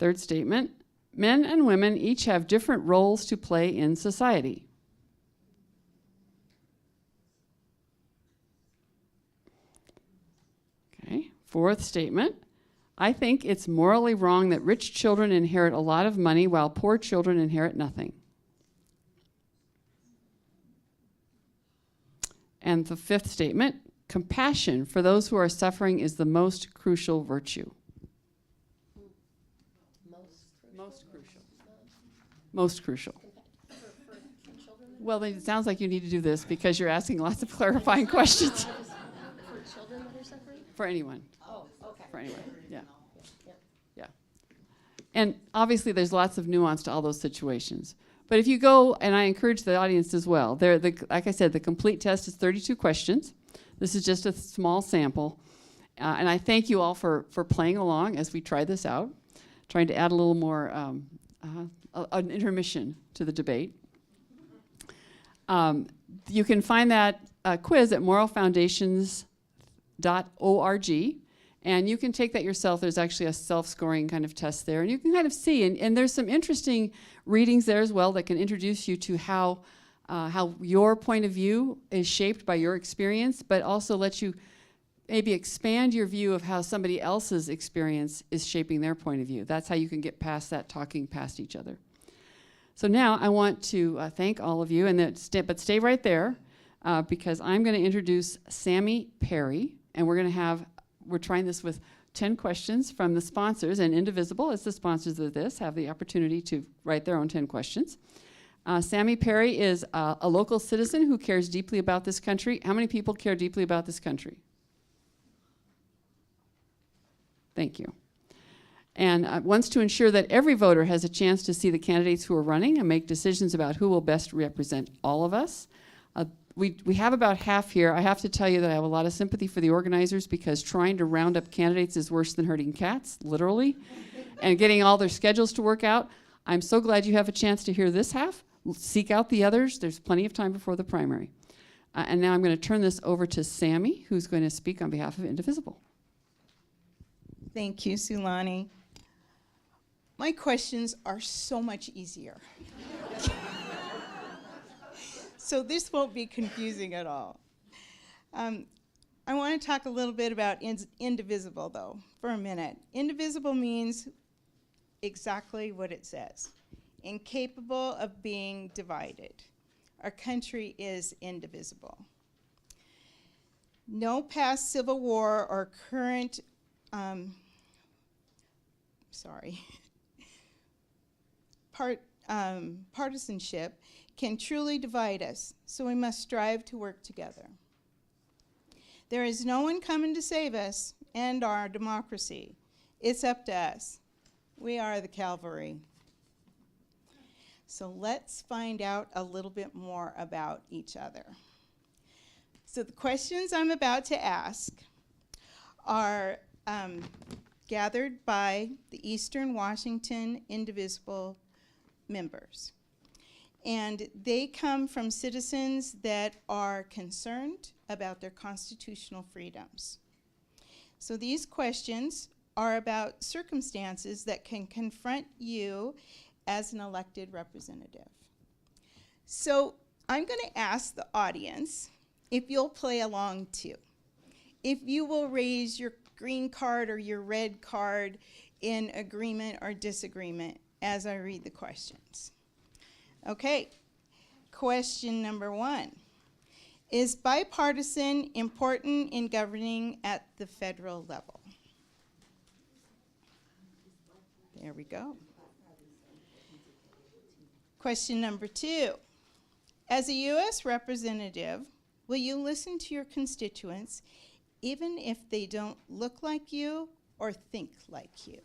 Third statement, men and women each have different roles to play in society. Okay. Fourth statement, I think it's morally wrong that rich children inherit a lot of money while poor children inherit nothing. And the fifth statement, compassion for those who are suffering is the most crucial virtue. Most crucial. Well, it sounds like you need to do this because you're asking lots of clarifying questions. For children that are suffering? For anyone. Oh, okay. For anyone, yeah. Yeah. And obviously, there's lots of nuance to all those situations. But if you go, and I encourage the audience as well, like I said, the complete test is 32 questions. This is just a small sample. And I thank you all for playing along as we try this out, trying to add a little more, an intermission to the debate. You can find that quiz at moralfoundations.org. And you can take that yourself. There's actually a self-scoring kind of test there. And you can kind of see, and there's some interesting readings there as well that can introduce you to how your point of view is shaped by your experience, but also let you maybe expand your view of how somebody else's experience is shaping their point of view. That's how you can get past that talking past each other. So now I want to thank all of you, but stay right there because I'm going to introduce Sammy Perry, and we're trying this with 10 questions from the sponsors, and Indivisible, as the sponsors of this, have the opportunity to write their own 10 questions. Sammy Perry is a local citizen who cares deeply about this country. How many people care deeply about this country? Thank you. And wants to ensure that every voter has a chance to see the candidates who are running and make decisions about who will best represent all of us. We have about half here. I have to tell you that I have a lot of sympathy for the organizers because trying to round up candidates is worse than herding cats, literally, and getting all their schedules to work out. I'm so glad you have a chance to hear this half. Seek out the others. There's plenty of time before the primary. And now I'm going to turn this over to Sammy, who's going to speak on behalf of Indivisible. Thank you, Sulani. My questions are so much easier. So this won't be confusing at all. I want to talk a little bit about indivisible, though, for a minute. Indivisible means exactly what it says, incapable of being divided. Our country is indivisible. No past civil war or current partisanship can truly divide us, so we must strive to work together. There is no one coming to save us and our democracy. It's up to us. We are the cavalry. So let's find out a little bit more about each other. So the questions I'm about to ask are gathered by the Eastern Washington Indivisible members. And they come from citizens that are concerned about their constitutional freedoms. So these questions are about circumstances that can confront you as an elected representative. So I'm going to ask the audience if you'll play along too. If you will raise your green card or your red card in agreement or disagreement as I read the questions. Okay, question number 1. Is bipartisan important in governing at the federal level? There we go. Question number 2. As a U.S. representative, will you listen to your constituents even if they don't look like you or think like you?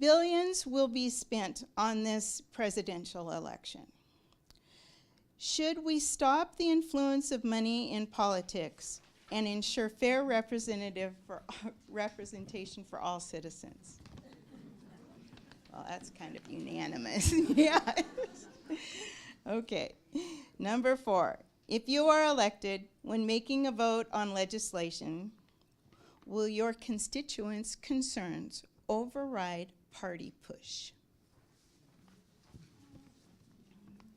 Billions will be spent on this presidential election. Should we stop the influence of money in politics and ensure fair representation for all citizens? Well, that's kind of unanimous. Yeah. Okay. Number 4. If you are elected, when making a vote on legislation, will your constituents' concerns override party push?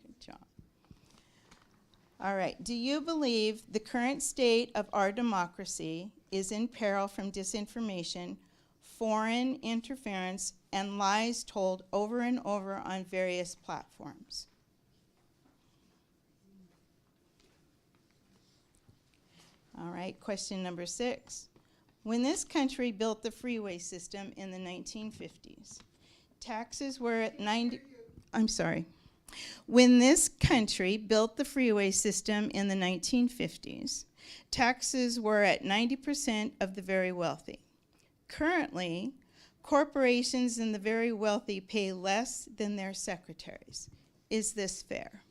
Good job. All right. Do you believe the current state of our democracy is in peril from disinformation, foreign interference, and lies told over and over on various platforms? All right, question number 6. When this country built the freeway system in the 1950s, taxes were at 90, I'm sorry. When this country built the freeway system in the 1950s, taxes were at 90% of the very wealthy. Currently, corporations and the very wealthy pay less than their secretaries. Is this fair?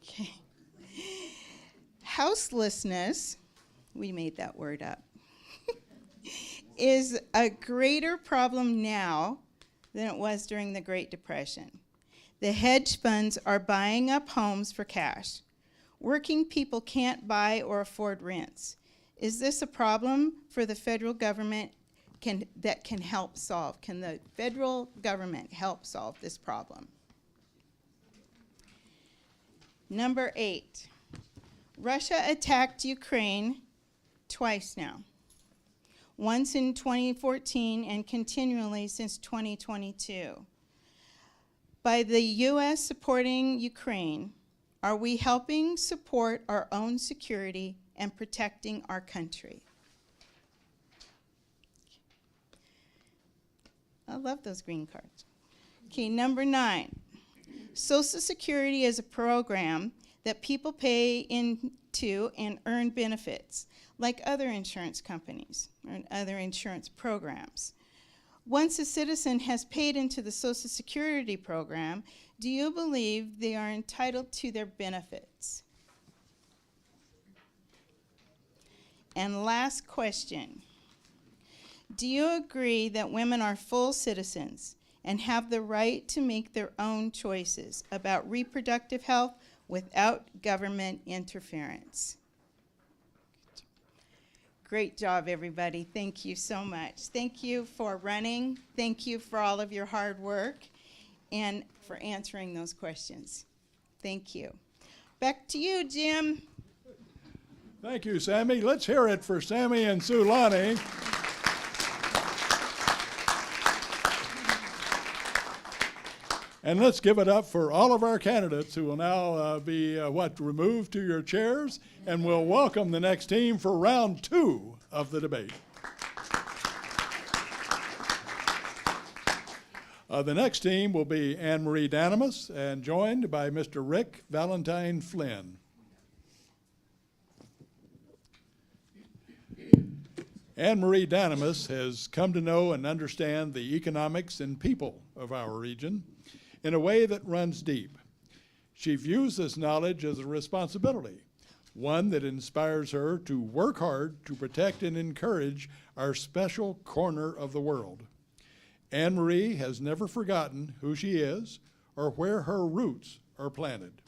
Okay. Houselessness, we made that word up, is a greater problem now than it was during the Great Depression. The hedge funds are buying up homes for cash. Working people can't buy or afford rents. Is this a problem for the federal government that can help solve? Can the federal government help solve this problem? Number 8, Russia attacked Ukraine twice now. Once in 2014 and continually since 2022. By the U.S. supporting Ukraine, are we helping support our own security and protecting our country? I love those green cards. Okay, number 9. Social Security is a program that people pay into and earn benefits, like other insurance companies or other insurance programs. Once a citizen has paid into the Social Security program, do you believe they are entitled to their benefits? And last question. Do you agree that women are full citizens and have the right to make their own choices about reproductive health without government interference? Great job, everybody. Thank you so much. Thank you for running. Thank you for all of your hard work and for answering those questions. Thank you. Back to you, Jim. Thank you, Sammy. Let's hear it for Sammy and Sulani. And let's give it up for all of our candidates who will now be removed to your chairs, and we'll welcome the next team for round 2 of the debate. The next team will be Anne Marie Danimus and joined by Mr. Rick Valentine Flynn. Anne Marie Danimus has come to know and understand the economics and people of our region in a way that runs deep. She views this knowledge as a responsibility, one that inspires her to work hard to protect and encourage our special corner of the world. Anne Marie has never forgotten who she is or where her roots are planted.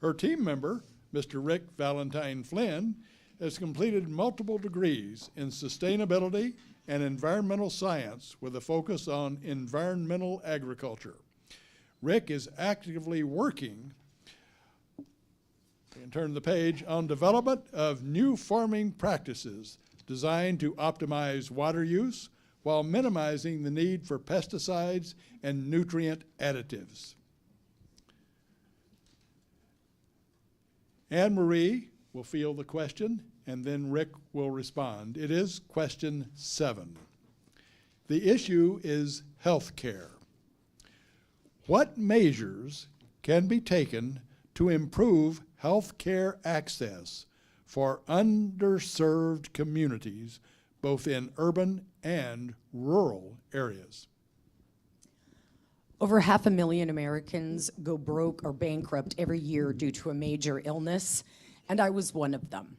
Her team member, Mr. Rick Valentine Flynn, has completed multiple degrees in sustainability and environmental science with a focus on environmental agriculture. Rick is actively working, you can turn the page, on development of new farming practices designed to optimize water use while minimizing the need for pesticides and nutrient additives. Anne Marie will field the question, and then Rick will respond. It is question 7. The issue is health care. What measures can be taken to improve health care access for underserved communities, both in urban and rural areas? Over 500,000 Americans go broke or bankrupt every year due to a major illness, and I was one of them.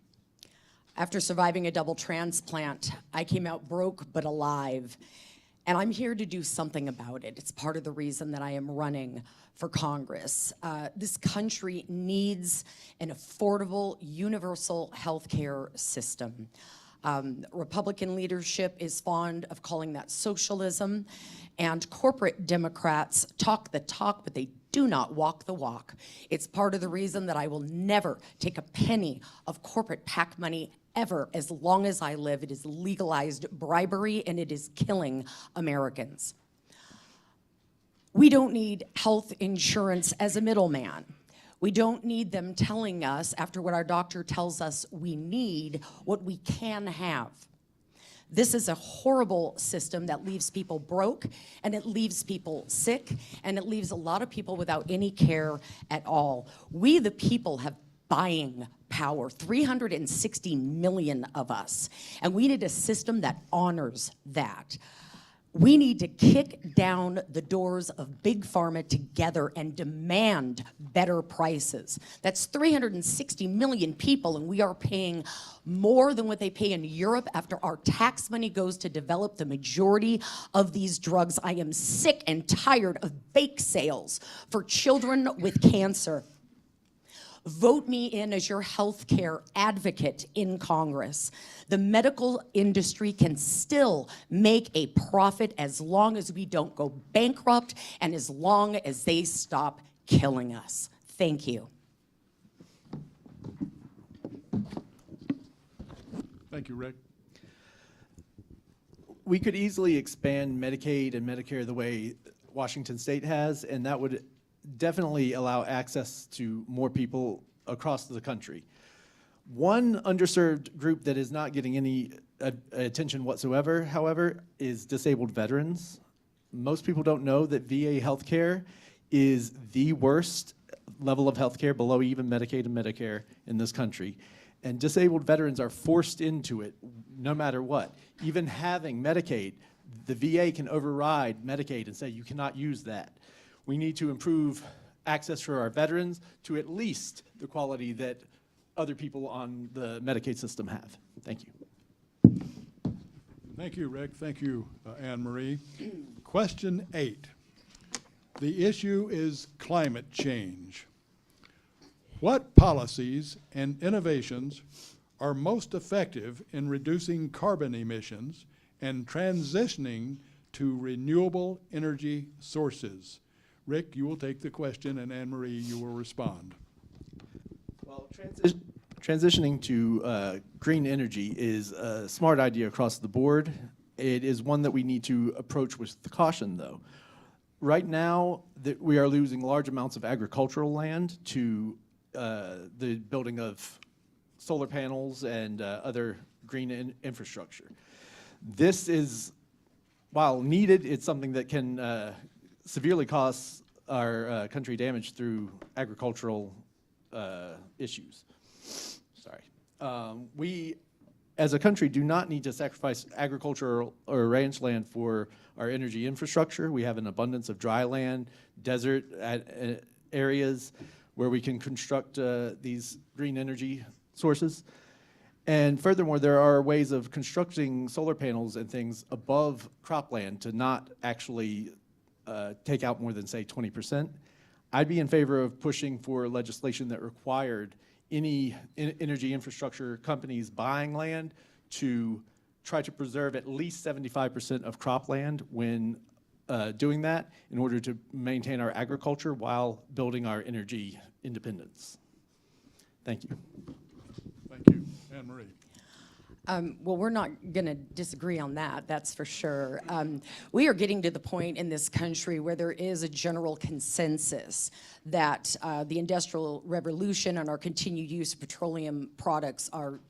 After surviving a double transplant, I came out broke but alive, and I'm here to do something about it. It's part of the reason that I am running for Congress. This country needs an affordable, universal health care system. Republican leadership is fond of calling that socialism, and corporate Democrats talk the talk, but they do not walk the walk. It's part of the reason that I will never take a penny of corporate PAC money ever as long as I live. It is legalized bribery, and it is killing Americans. We don't need health insurance as a middleman. We don't need them telling us, after what our doctor tells us we need, what we can have. This is a horrible system that leaves people broke, and it leaves people sick, and it leaves a lot of people without any care at all. We, the people, have buying power, 360 million of us, and we need a system that honors that. We need to kick down the doors of Big Pharma together and demand better prices. That's 360 million people, and we are paying more than what they pay in Europe after our tax money goes to develop the majority of these drugs. I am sick and tired of bake sales for children with cancer. Vote me in as your healthcare advocate in Congress. The medical industry can still make a profit as long as we don't go bankrupt and as long as they stop killing us. Thank you. Thank you, Rick. We could easily expand Medicaid and Medicare the way Washington State has, and that would definitely allow access to more people across the country. One underserved group that is not getting any attention whatsoever, however, is disabled veterans. Most people don't know that VA healthcare is the worst level of healthcare, below even Medicaid and Medicare in this country. And disabled veterans are forced into it no matter what. Even having Medicaid, the VA can override Medicaid and say you cannot use that. We need to improve access for our veterans to at least the quality that other people on the Medicaid system have. Thank you. Thank you, Rick. Thank you, Anne Marie. Question 8. The issue is climate change. What policies and innovations are most effective in reducing carbon emissions and transitioning to renewable energy sources? Rick, you will take the question, and Anne Marie, you will respond. Well, transitioning to green energy is a smart idea across the board. It is one that we need to approach with caution, though. Right now, we are losing large amounts of agricultural land to the building of solar panels and other green infrastructure. This is, while needed, it's something that can severely cause our country damage through agricultural issues. Sorry. We, as a country, do not need to sacrifice agricultural or ranch land for our energy infrastructure. We have an abundance of dry land, desert areas where we can construct these green energy sources. And furthermore, there are ways of constructing solar panels and things above cropland to not actually take out more than, say, 20%. I'd be in favor of pushing for legislation that required any energy infrastructure companies buying land to try to preserve at least 75% of cropland when doing that in order to maintain our agriculture while building our energy independence. Thank you. Thank you. Anne Marie. Well, we're not going to disagree on that, that's for sure. We are getting to the point in this country where there is a general consensus that the Industrial Revolution and our continued use of petroleum products are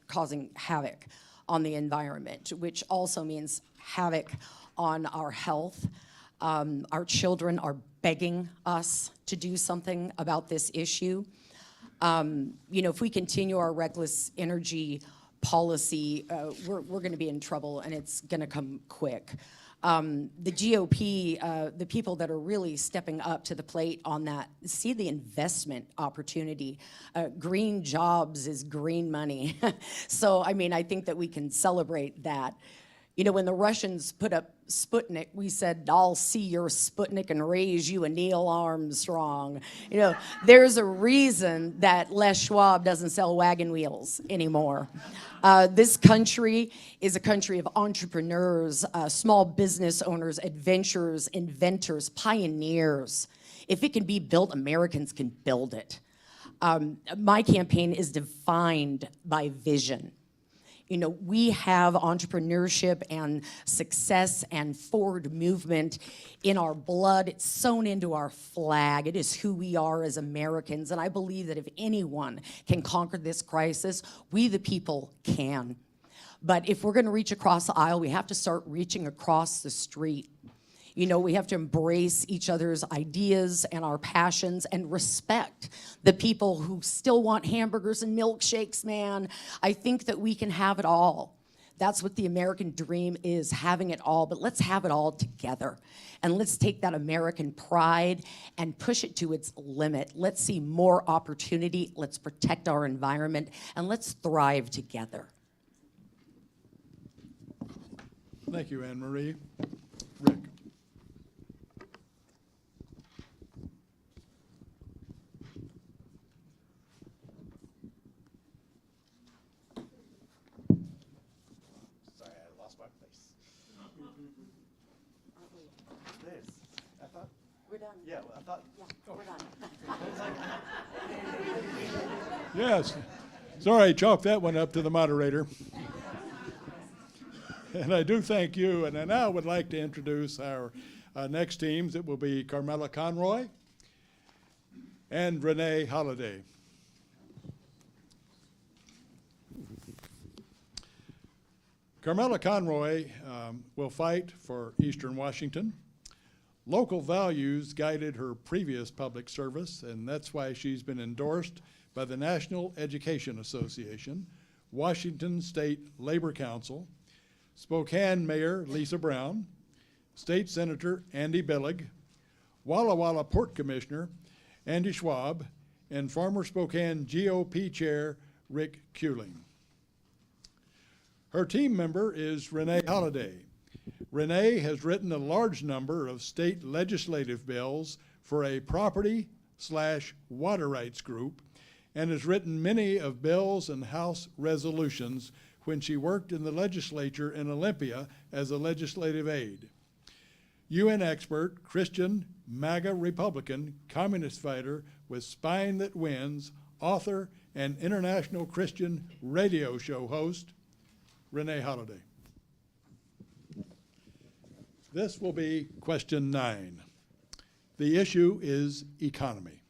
causing havoc on the environment, which also means havoc on our health. Our children are begging us to do something about this issue. You know, if we continue our reckless energy policy, we're going to be in trouble, and it's going to come quick. The GOP, the people that are really stepping up to the plate on that, see the investment opportunity. Green jobs is green money. So, I mean, I think that we can celebrate that. You know, when the Russians put up Sputnik, we said, I'll see your Sputnik and raise you a Neil Armstrong. You know, there's a reason that Les Schwab doesn't sell wagon wheels anymore. This country is a country of entrepreneurs, small business owners, adventurers, inventors, pioneers. If it can be built, Americans can build it. My campaign is defined by vision. You know, we have entrepreneurship and success and forward movement in our blood. It's sewn into our flag. It is who we are as Americans. And I believe that if anyone can conquer this crisis, we the people can. But if we're going to reach across the aisle, we have to start reaching across the street. You know, we have to embrace each other's ideas and our passions and respect the people who still want hamburgers and milkshakes, man. I think that we can have it all. That's what the American dream is, having it all, but let's have it all together. And let's take that American pride and push it to its limit. Let's see more opportunity, let's protect our environment, and let's thrive together. Thank you, Anne Marie. Rick. Sorry, I lost my place. This, I thought. We're done. Yeah, well, I thought. Yeah, we're done. Yes. Sorry, chalk that one up to the moderator. And I do thank you. And I now would like to introduce our next teams. It will be Carmela Conroy and Renee Holliday. Carmela Conroy will fight for Eastern Washington. Local values guided her previous public service, and that's why she's been endorsed by the National Education Association, Washington State Labor Council, Spokane Mayor Lisa Brown, State Senator Andy Billig, Walla Walla Port Commissioner Andy Schwab, and former Spokane GOP Chair Rick Kuehling. Her team member is Renee Holliday. Renee has written a large number of state legislative bills for a property/water rights group and has written many of bills and House resolutions when she worked in the legislature in Olympia as a legislative aide. UN expert, Christian, MAGA Republican, communist fighter with spine that wins, author, and international Christian radio show host, Renee Holliday. This will be question 9. The issue is economy.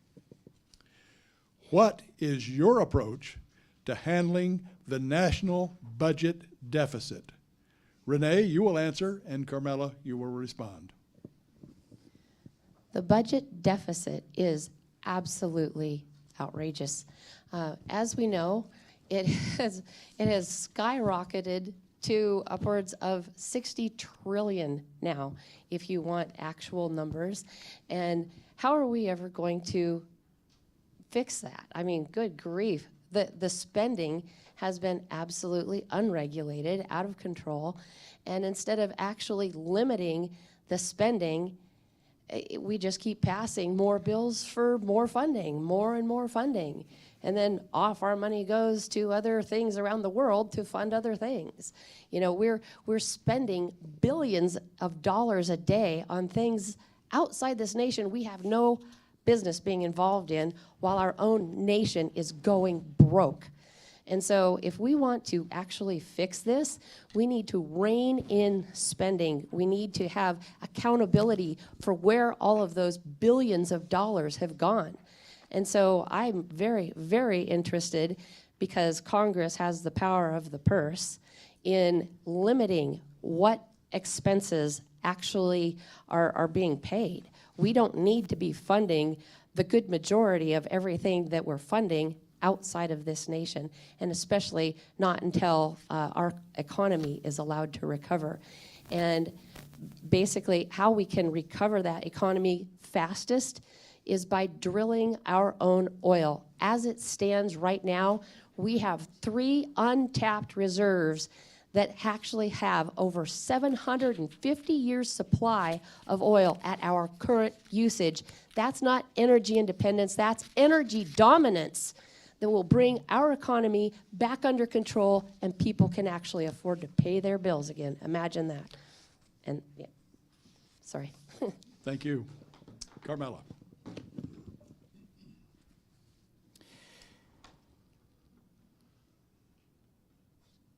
What is your approach to handling the national budget deficit? Renee, you will answer, and Carmela, you will respond. The budget deficit is absolutely outrageous. As we know, it has skyrocketed to upwards of 60 trillion now, if you want actual numbers. And how are we ever going to fix that? I mean, good grief. The spending has been absolutely unregulated, out of control. And instead of actually limiting the spending, we just keep passing more bills for more funding, more and more funding. And then off our money goes to other things around the world to fund other things. You know, we're spending billions of dollars a day on things outside this nation we have no business being involved in, while our own nation is going broke. And so if we want to actually fix this, we need to rein in spending. We need to have accountability for where all of those billions of dollars have gone. And so I'm very, very interested, because Congress has the power of the purse, in limiting what expenses actually are being paid. We don't need to be funding the good majority of everything that we're funding outside of this nation, and especially not until our economy is allowed to recover. And basically how we can recover that economy fastest is by drilling our own oil. As it stands right now, we have 3 untapped reserves that actually have over 750 years supply of oil at our current usage. That's not energy independence, that's energy dominance that will bring our economy back under control, and people can actually afford to pay their bills again. Imagine that. And yeah, sorry. Thank you. Carmela.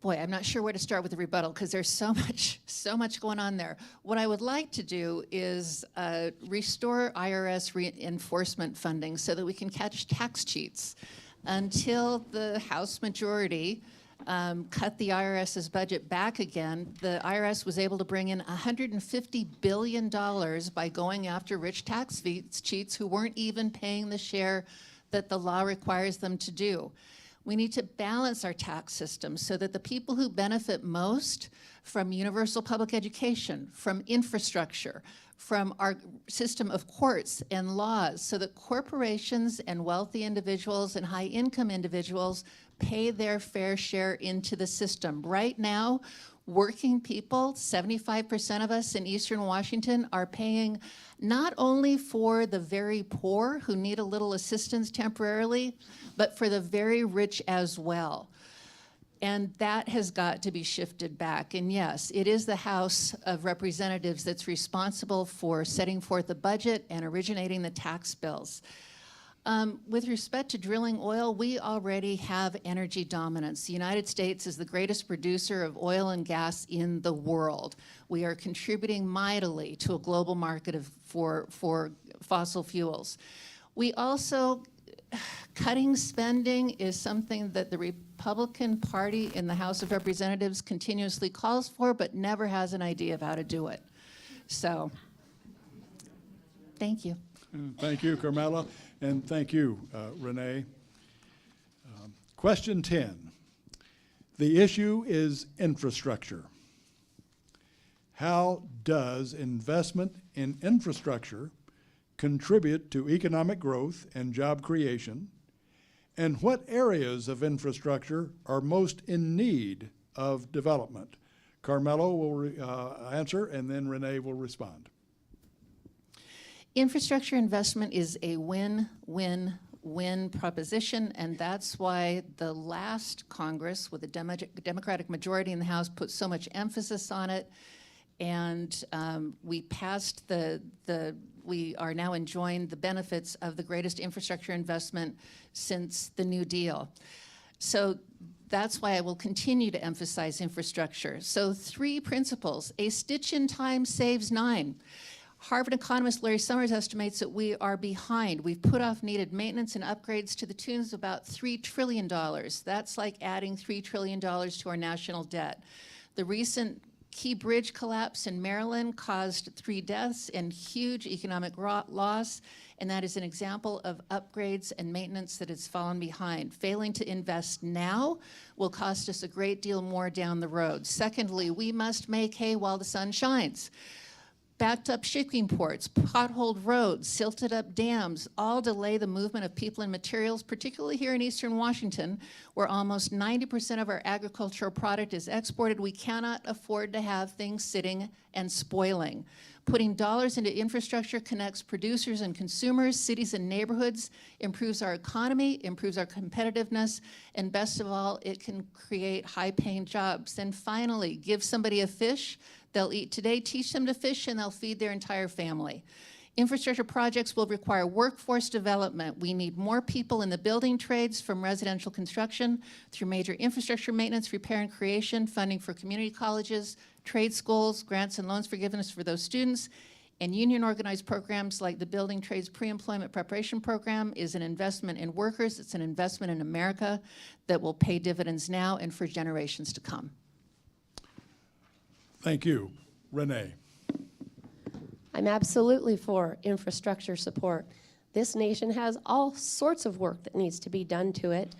Boy, I'm not sure where to start with the rebuttal, because there's so much going on there. What I would like to do is restore IRS enforcement funding so that we can catch tax cheats. Until the House majority cut the IRS's budget back again, the IRS was able to bring in $150 billion by going after rich tax cheats who weren't even paying the share that the law requires them to do. We need to balance our tax system so that the people who benefit most from universal public education, from infrastructure, from our system of courts and laws, so that corporations and wealthy individuals and high-income individuals pay their fair share into the system. Right now, working people, 75% of us in Eastern Washington, are paying not only for the very poor who need a little assistance temporarily, but for the very rich as well. And that has got to be shifted back. And yes, it is the House of Representatives that's responsible for setting forth the budget and originating the tax bills. With respect to drilling oil, we already have energy dominance. The United States is the greatest producer of oil and gas in the world. We are contributing mightily to a global market for fossil fuels. We also, cutting spending is something that the Republican Party in the House of Representatives continuously calls for, but never has an idea of how to do it. So, thank you. Thank you, Carmela, and thank you, Renee. Question 10. The issue is infrastructure. How does investment in infrastructure contribute to economic growth and job creation? And what areas of infrastructure are most in need of development? Carmelo will answer, and then Renee will respond. Infrastructure investment is a win-win-win proposition, and that's why the last Congress, with a Democratic majority in the House, put so much emphasis on it. And we passed we are now enjoying the benefits of the greatest infrastructure investment since the New Deal. So that's why I will continue to emphasize infrastructure. So 3 principles. A stitch in time saves 9. Harvard economist Larry Summers estimates that we are behind. We've put off needed maintenance and upgrades to the tunes of about $3 trillion. That's like adding $3 trillion to our national debt. The recent Key Bridge collapse in Maryland caused 3 deaths and huge economic loss, and that is an example of upgrades and maintenance that has fallen behind. Failing to invest now will cost us a great deal more down the road. Secondly, we must make hay while the sun shines. Backed up shipping ports, potholed roads, silted up dams, all delay the movement of people and materials, particularly here in Eastern Washington, where almost 90% of our agricultural product is exported. We cannot afford to have things sitting and spoiling. Putting dollars into infrastructure connects producers and consumers, cities and neighborhoods, improves our economy, improves our competitiveness, and best of all, it can create high-paying jobs. And finally, give somebody a fish, they'll eat today, teach them to fish, and they'll feed their entire family. Infrastructure projects will require workforce development. We need more people in the building trades, from residential construction through major infrastructure maintenance, repair and creation, funding for community colleges, trade schools, grants and loans forgiveness for those students, and union organized programs like the Building Trades Pre-Employment Preparation Program is an investment in workers. It's an investment in America that will pay dividends now and for generations to come. Thank you. Renee. I'm absolutely for infrastructure support. This nation has all sorts of work that needs to be done to it.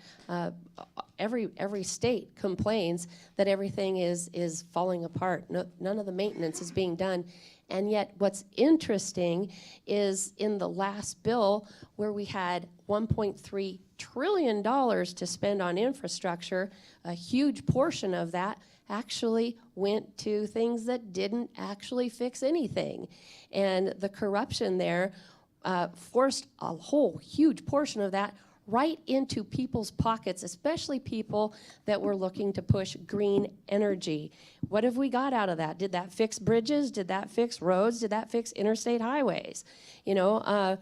Every state complains that everything is falling apart. None of the maintenance is being done. And yet what's interesting is in the last bill where we had $1.3 trillion to spend on infrastructure, a huge portion of that actually went to things that didn't actually fix anything. And the corruption there forced a whole huge portion of that right into people's pockets, especially people that were looking to push green energy. What have we got out of that? Did that fix bridges? Did that fix roads? Did that fix interstate highways? You know,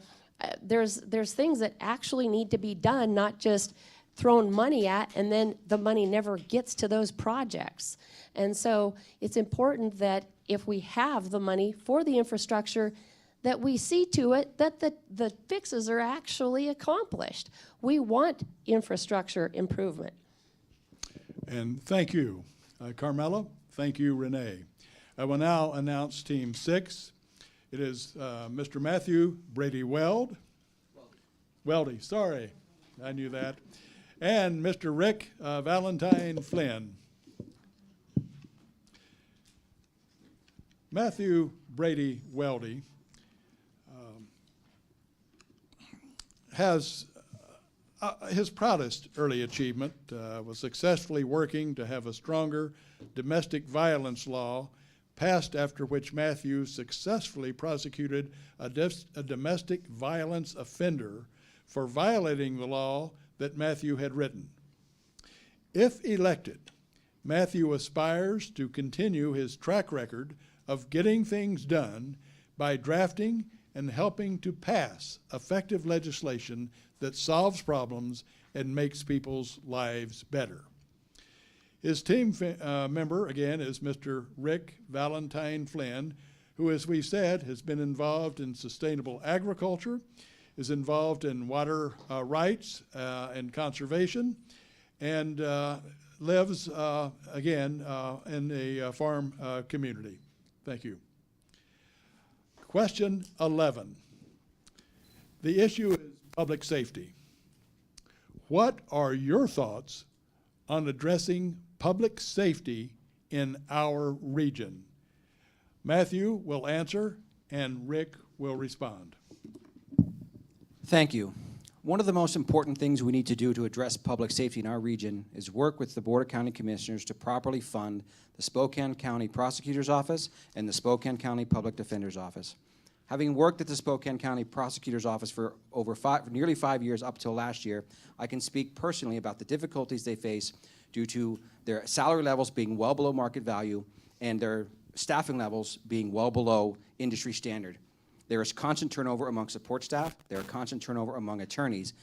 there's things that actually need to be done, not just thrown money at, and then the money never gets to those projects. And so it's important that if we have the money for the infrastructure, that we see to it that the fixes are actually accomplished. We want infrastructure improvement. And thank you, Carmela. Thank you, Renee. I will now announce Team 6. It is Mr. Matthew Brady Weldy, sorry, I knew that. And Mr. Rick Valentine Flynn. Matthew Brady Weldy has his proudest early achievement was successfully working to have a stronger domestic violence law passed, after which Matthew successfully prosecuted a domestic violence offender for violating the law that Matthew had written. If elected, Matthew aspires to continue his track record of getting things done by drafting and helping to pass effective legislation that solves problems and makes people's lives better. His team member, again, is Mr. Rick Valentine Flynn, who, as we said, has been involved in sustainable agriculture, is involved in water rights and conservation, and lives, again, in a farm community. Thank you. Question 11. The issue is public safety. What are your thoughts on addressing public safety in our region? Matthew will answer, and Rick will respond. Thank you. One of the most important things we need to do to address public safety in our region is work with the Board of County Commissioners to properly fund the Spokane County Prosecutor's Office and the Spokane County Public Defender's Office. Having worked at the Spokane County Prosecutor's Office for nearly 5 years up till last year, I can speak personally about the difficulties they face due to their salary levels being well below market value and their staffing levels being well below industry standard. There is constant turnover among support staff. There are constant turnover among attorneys.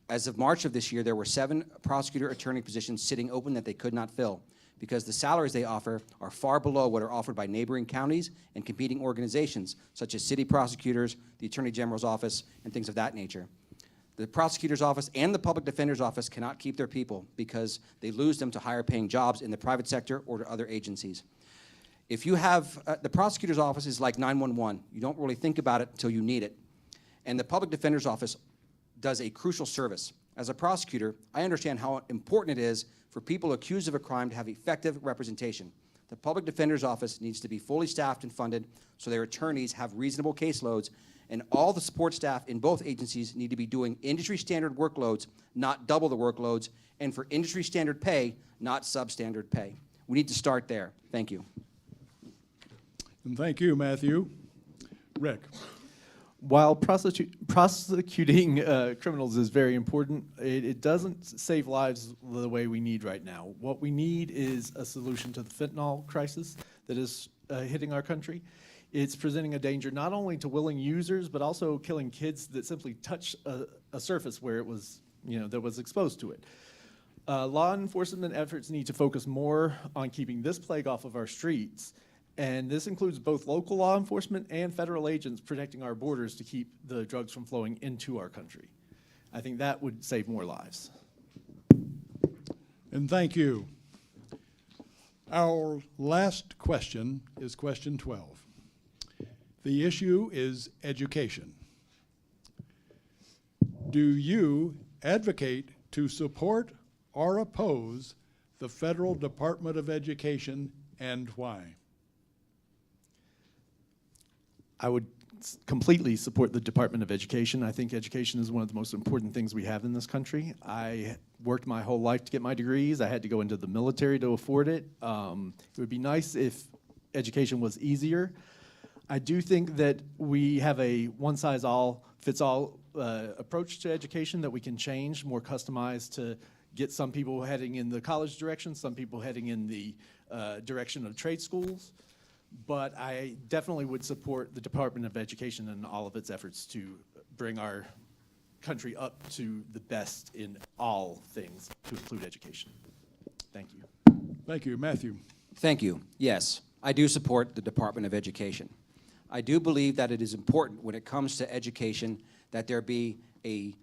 As of March of this year, there were 7 prosecutor attorney positions sitting open that they could not fill because the salaries they offer are far below what are offered by neighboring counties and competing organizations, such as city prosecutors, the Attorney General's office, and things of that nature. The prosecutor's office and the public defender's office cannot keep their people because they lose them to higher paying jobs in the private sector or to other agencies. If you have, the prosecutor's office is like 911. You don't really think about it until you need it. And the public defender's office does a crucial service. As a prosecutor, I understand how important it is for people accused of a crime to have effective representation. The public defender's office needs to be fully staffed and funded so their attorneys have reasonable caseloads, and all the support staff in both agencies need to be doing industry standard workloads, not double the workloads, and for industry standard pay, not substandard pay. We need to start there. Thank you. And thank you, Matthew. Rick. While prosecuting criminals is very important, it doesn't save lives the way we need right now. What we need is a solution to the fentanyl crisis that is hitting our country. It's presenting a danger not only to willing users, but also killing kids that simply touch a surface where it was, that was exposed to it. Law enforcement efforts need to focus more on keeping this plague off of our streets. And this includes both local law enforcement and federal agents protecting our borders to keep the drugs from flowing into our country. I think that would save more lives. And thank you. Our last question is question 12. The issue is education. Do you advocate to support or oppose the Federal Department of Education, and why? I would completely support the Department of Education. I think education is one of the most important things we have in this country. I worked my whole life to get my degrees. I had to go into the military to afford it. It would be nice if education was easier. I do think that we have a one-size-all-fits-all approach to education that we can change, more customized to get some people heading in the college direction, some people heading in the direction of trade schools. But I definitely would support the Department of Education and all of its efforts to bring our country up to the best in all things, to include education. Thank you. Thank you. Matthew. Thank you. Yes, I do support the Department of Education. I do believe that it is important when it comes to education that there be a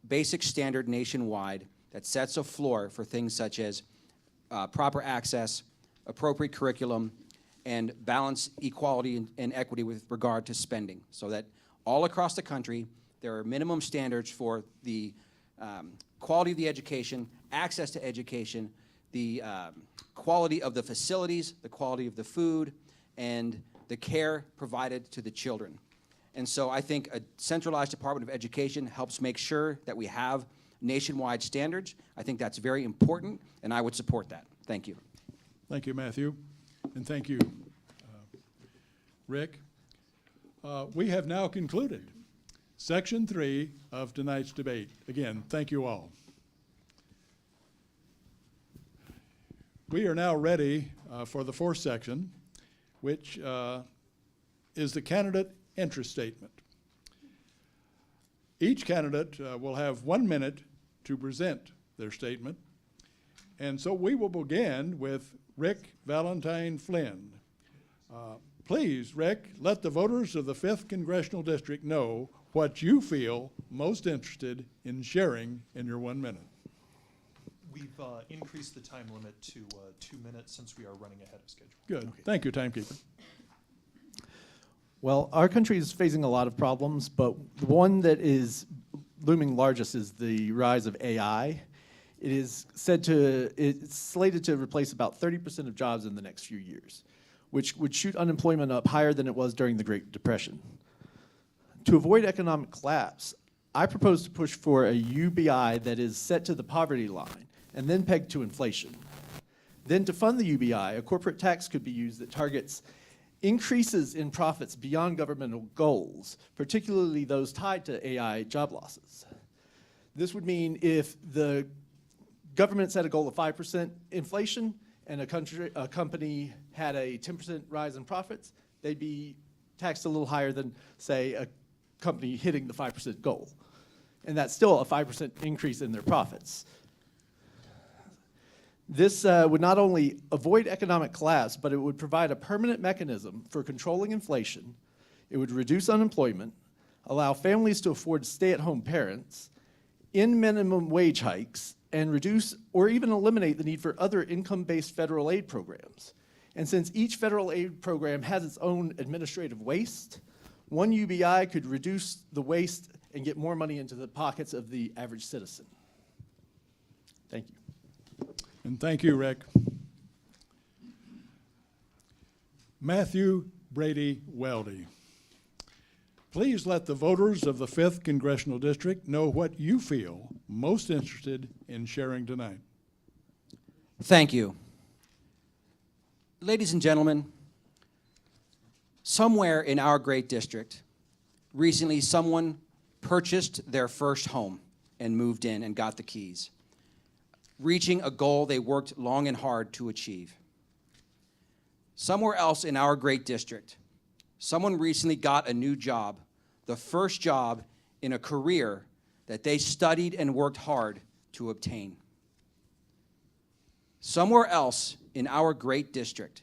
basic standard nationwide that sets a floor for things such as proper access, appropriate curriculum, and balance equality and equity with regard to spending, so that all across the country, there are minimum standards for the quality of the education, access to education, the quality of the facilities, the quality of the food, and the care provided to the children. And so I think a centralized Department of Education helps make sure that we have nationwide standards. I think that's very important, and I would support that. Thank you. Thank you, Matthew, and thank you, Rick. We have now concluded Section 3 of tonight's debate. Again, thank you all. We are now ready for the fourth section, which is the candidate interest statement. Each candidate will have 1 minute to present their statement. And so we will begin with Rick Valentine Flynn. Please, Rick, let the voters of the 5th Congressional District know what you feel most interested in sharing in your 1 minute. We've increased the time limit to 2 minutes since we are running ahead of schedule. Good. Thank you, timekeeper. Well, our country is facing a lot of problems, but the one that is looming largest is the rise of AI. It's slated to replace about 30% of jobs in the next few years, which would shoot unemployment up higher than it was during the Great Depression. To avoid economic collapse, I propose to push for a UBI that is set to the poverty line and then pegged to inflation. Then to fund the UBI, a corporate tax could be used that targets increases in profits beyond governmental goals, particularly those tied to AI job losses. This would mean if the government set a goal of 5% inflation and a company had a 10% rise in profits, they'd be taxed a little higher than, say, a company hitting the 5% goal. And that's still a 5% increase in their profits. This would not only avoid economic collapse, but it would provide a permanent mechanism for controlling inflation. It would reduce unemployment, allow families to afford stay-at-home parents, end minimum wage hikes, and reduce or even eliminate the need for other income-based federal aid programs. And since each federal aid program has its own administrative waste, one UBI could reduce the waste and get more money into the pockets of the average citizen. Thank you. And thank you, Rick. Matthew Brady Weldy. Please let the voters of the 5th Congressional District know what you feel most interested in sharing tonight. Thank you. Ladies and gentlemen, somewhere in our great district, recently someone purchased their first home and moved in and got the keys, reaching a goal they worked long and hard to achieve. Somewhere else in our great district, someone recently got a new job, the first job in a career that they studied and worked hard to obtain. Somewhere else in our great district,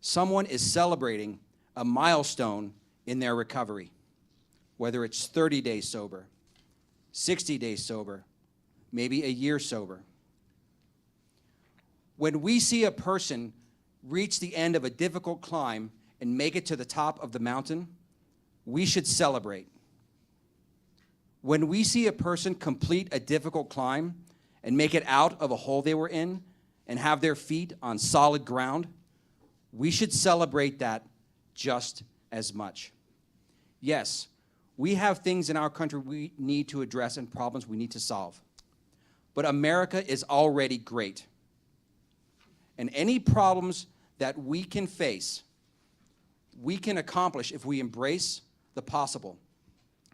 someone is celebrating a milestone in their recovery, whether it's 30 days sober, 60 days sober, maybe a year sober. When we see a person reach the end of a difficult climb and make it to the top of the mountain, we should celebrate. When we see a person complete a difficult climb and make it out of a hole they were in and have their feet on solid ground, we should celebrate that just as much. Yes, we have things in our country we need to address and problems we need to solve. But America is already great. And any problems that we can face, we can accomplish if we embrace the possible.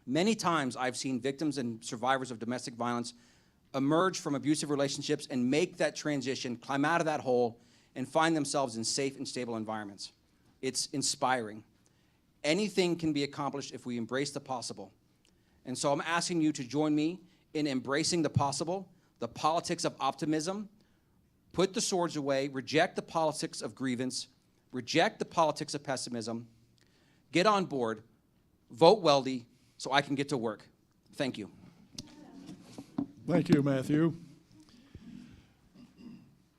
Many times I've seen victims and survivors of domestic violence emerge from abusive relationships and make that transition, climb out of that hole, and find themselves in safe and stable environments. It's inspiring. Anything can be accomplished if we embrace the possible. And so I'm asking you to join me in embracing the possible, the politics of optimism. Put the swords away, reject the politics of grievance, reject the politics of pessimism, get on board, vote Weldy so I can get to work. Thank you. Thank you, Matthew.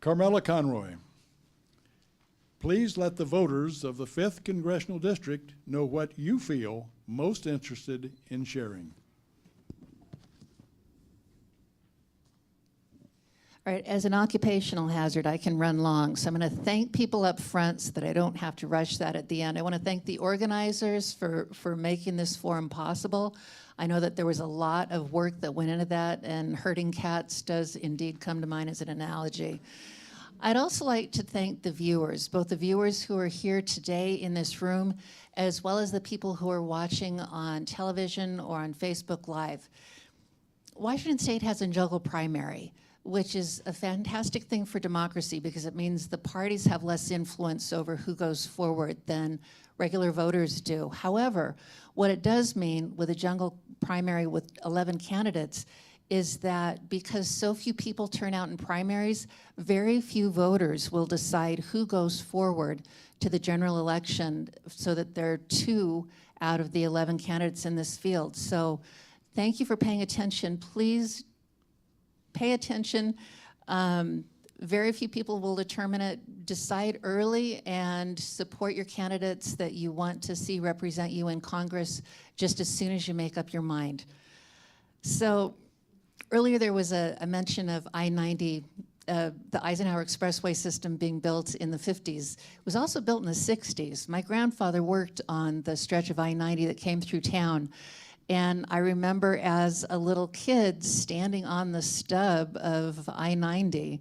Carmela Conroy, please let the voters of the 5th Congressional District know what you feel most interested in sharing. All right, as an occupational hazard, I can run long, so I'm going to thank people up front so that I don't have to rush that at the end. I want to thank the organizers for making this forum possible. I know that there was a lot of work that went into that, and herding cats does indeed come to mind as an analogy. I'd also like to thank the viewers, both the viewers who are here today in this room, as well as the people who are watching on television or on Facebook Live. Washington State has a juggle primary, which is a fantastic thing for democracy because it means the parties have less influence over who goes forward than regular voters do. However, what it does mean with a jungle primary with 11 candidates is that because so few people turn out in primaries, very few voters will decide who goes forward to the general election so that there are 2 out of the 11 candidates in this field. So thank you for paying attention. Please pay attention. Very few people will determine it. Decide early and support your candidates that you want to see represent you in Congress just as soon as you make up your mind. So earlier there was a mention of I-90, the Eisenhower Expressway system being built in the 50s. It was also built in the 60s. My grandfather worked on the stretch of I-90 that came through town. And I remember as a little kid standing on the stub of I-90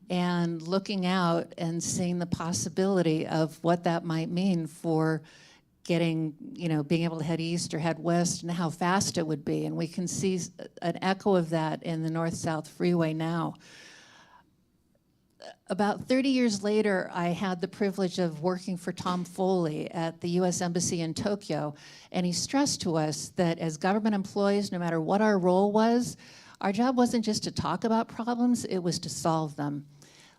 and looking out and seeing the possibility of what that might mean for getting, being able to head east or head west and how fast it would be. And we can see an echo of that in the North-South Freeway now. About 30 years later, I had the privilege of working for Tom Foley at the U.S. Embassy in Tokyo, and he stressed to us that as government employees, no matter what our role was, our job wasn't just to talk about problems, it was to solve them.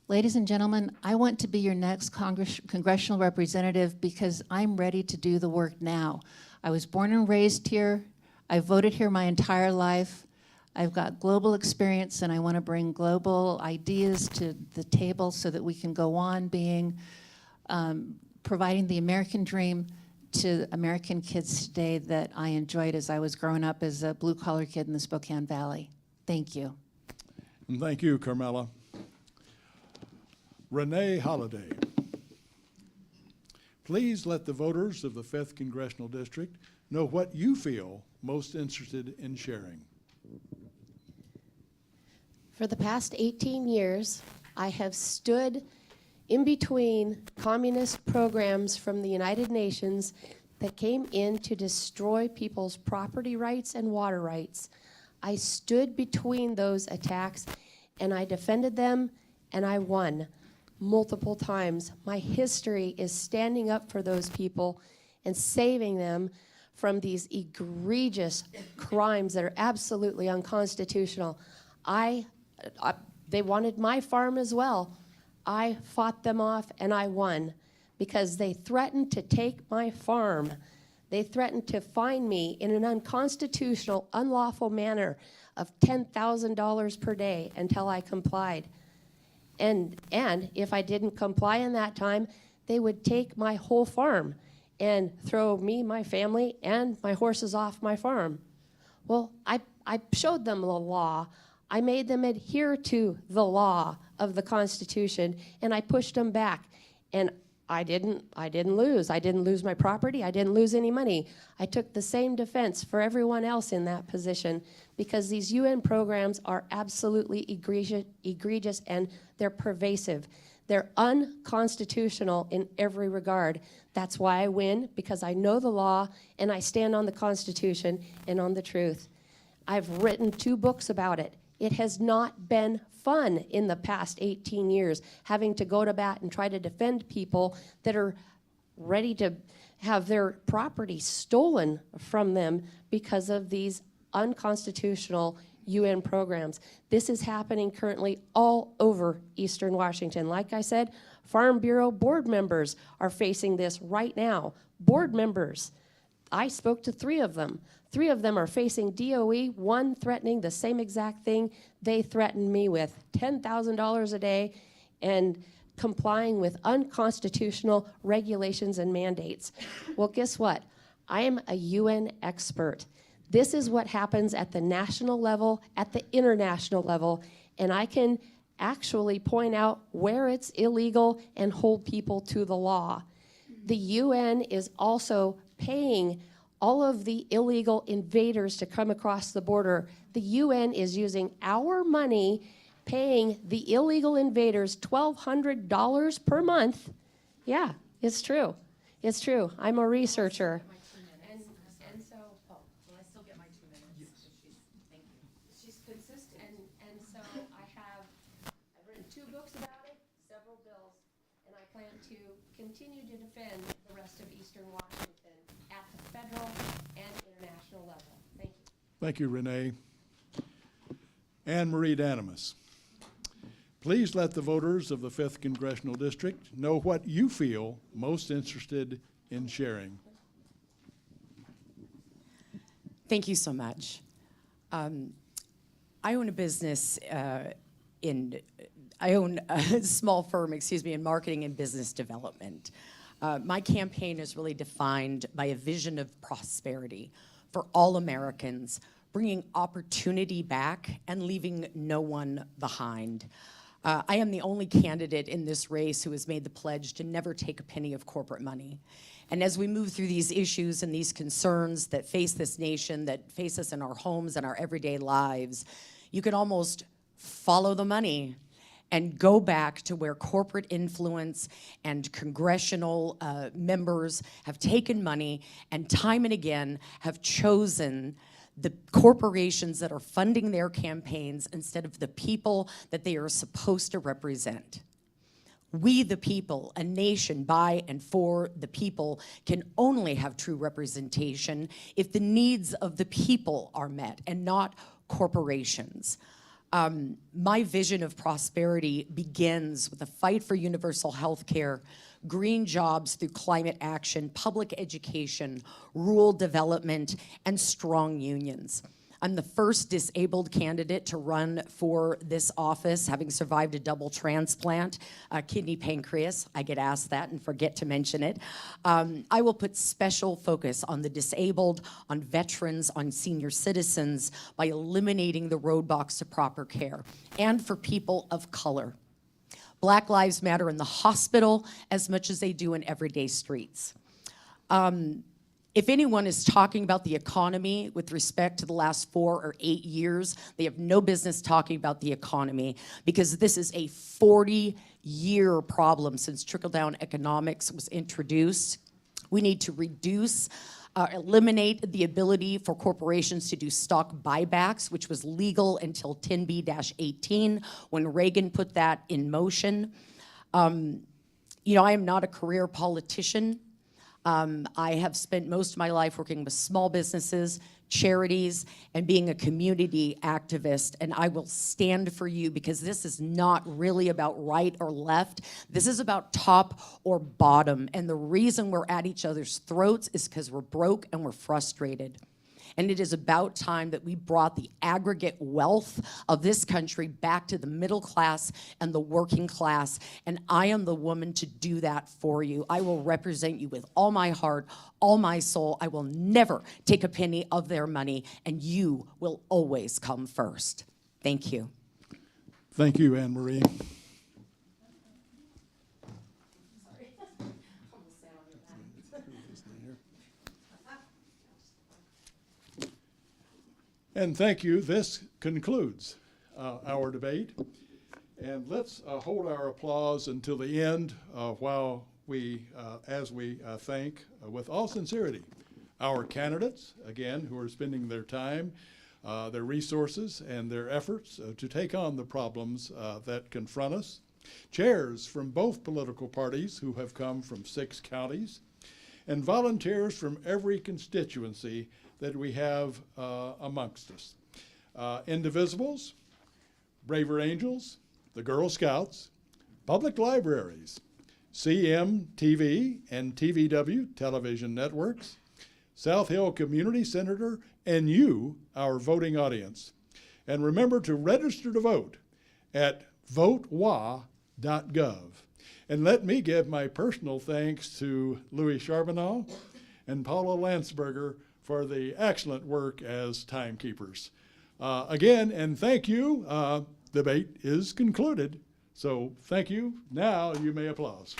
Ladies and gentlemen, I want to be your next congressional representative because I'm ready to do the work now. I was born and raised here. I voted here my entire life. I've got global experience and I want to bring global ideas to the table so that we can go on being, providing the American dream to American kids today that I enjoyed as I was growing up as a blue-collar kid in the Spokane Valley. Thank you. And thank you, Carmela. Renee Holliday, please let the voters of the 5th Congressional District know what you feel most interested in sharing. For the past 18 years, I have stood in between communist programs from the United Nations that came in to destroy people's property rights and water rights. I stood between those attacks and I defended them and I won multiple times. My history is standing up for those people and saving them from these egregious crimes that are absolutely unconstitutional. They wanted my farm as well. I fought them off and I won because they threatened to take my farm. They threatened to fine me in an unconstitutional, unlawful manner of $10,000 per day until I complied. And if I didn't comply in that time, they would take my whole farm and throw me, my family, and my horses off my farm. Well, I showed them the law. I made them adhere to the law of the Constitution, and I pushed them back. And I didn't lose. I didn't lose my property. I didn't lose any money. I took the same defense for everyone else in that position because these UN programs are absolutely egregious and they're pervasive. They're unconstitutional in every regard. That's why I win, because I know the law and I stand on the Constitution and on the truth. I've written 2 books about it. It has not been fun in the past 18 years, having to go to bat and try to defend people that are ready to have their property stolen from them because of these unconstitutional UN programs. This is happening currently all over Eastern Washington. Like I said, Farm Bureau board members are facing this right now. Board members. I spoke to 3 of them. 3 of them are facing DOE, 1 threatening the same exact thing they threatened me with, $10,000 a day and complying with unconstitutional regulations and mandates. Well, guess what? I am a UN expert. This is what happens at the national level, at the international level, and I can actually point out where it's illegal and hold people to the law. The UN is also paying all of the illegal invaders to come across the border. The UN is using our money, paying the illegal invaders $1,200 per month. Yeah, it's true. It's true. I'm a researcher. And so, oh, will I still get my 2 minutes? Yes. Thank you. She's consistent, and so I've written 2 books about it, several bills, and I plan to continue to defend the rest of Eastern Washington at the federal and international level. Thank you. Thank you, Renee. Anne Marie Danimus. Please let the voters of the 5th Congressional District know what you feel most interested in sharing. Thank you so much. I own a business I own a small firm, in marketing and business development. My campaign is really defined by a vision of prosperity for all Americans, bringing opportunity back and leaving no one behind. I am the only candidate in this race who has made the pledge to never take a penny of corporate money. And as we move through these issues and these concerns that face this nation, that face us in our homes and our everyday lives, you can almost follow the money and go back to where corporate influence and congressional members have taken money and time and again have chosen the corporations that are funding their campaigns instead of the people that they are supposed to represent. We, the people, a nation by and for the people, can only have true representation if the needs of the people are met and not corporations. My vision of prosperity begins with a fight for universal health care, green jobs through climate action, public education, rural development, and strong unions. I'm the first disabled candidate to run for this office, having survived a double transplant, kidney pancreas. I get asked that and forget to mention it. I will put special focus on the disabled, on veterans, on senior citizens by eliminating the roadblocks to proper care, and for people of color. Black lives matter in the hospital as much as they do in everyday streets. If anyone is talking about the economy with respect to the last 4 or 8 years, they have no business talking about the economy, because this is a 40-year problem since trickle-down economics was introduced. We need to eliminate the ability for corporations to do stock buybacks, which was legal until 10B-18 when Reagan put that in motion. I am not a career politician. I have spent most of my life working with small businesses, charities, and being a community activist, and I will stand for you, because this is not really about right or left. This is about top or bottom, and the reason we're at each other's throats is because we're broke and we're frustrated. And it is about time that we brought the aggregate wealth of this country back to the middle class and the working class. And I am the woman to do that for you. I will represent you with all my heart, all my soul. I will never take a penny of their money, and you will always come first. Thank you. Thank you, Anne Marie. And thank you. This concludes our debate. And let's hold our applause until the end as we thank with all sincerity our candidates, again, who are spending their time, their resources, and their efforts to take on the problems that confront us. Chairs from both political parties who have come from 6 counties, and volunteers from every constituency that we have amongst us. Indivisibles, Braver Angels, the Girl Scouts, public libraries, CMTV and TVW television networks, South Hill Community Center, and you, our voting audience. And remember to register to vote at votewa.org. And let me give my personal thanks to Louis Charbonneau and Paula Landsberger for the excellent work as timekeepers. Again, and thank you. Debate is concluded. So thank you. Now you may applause.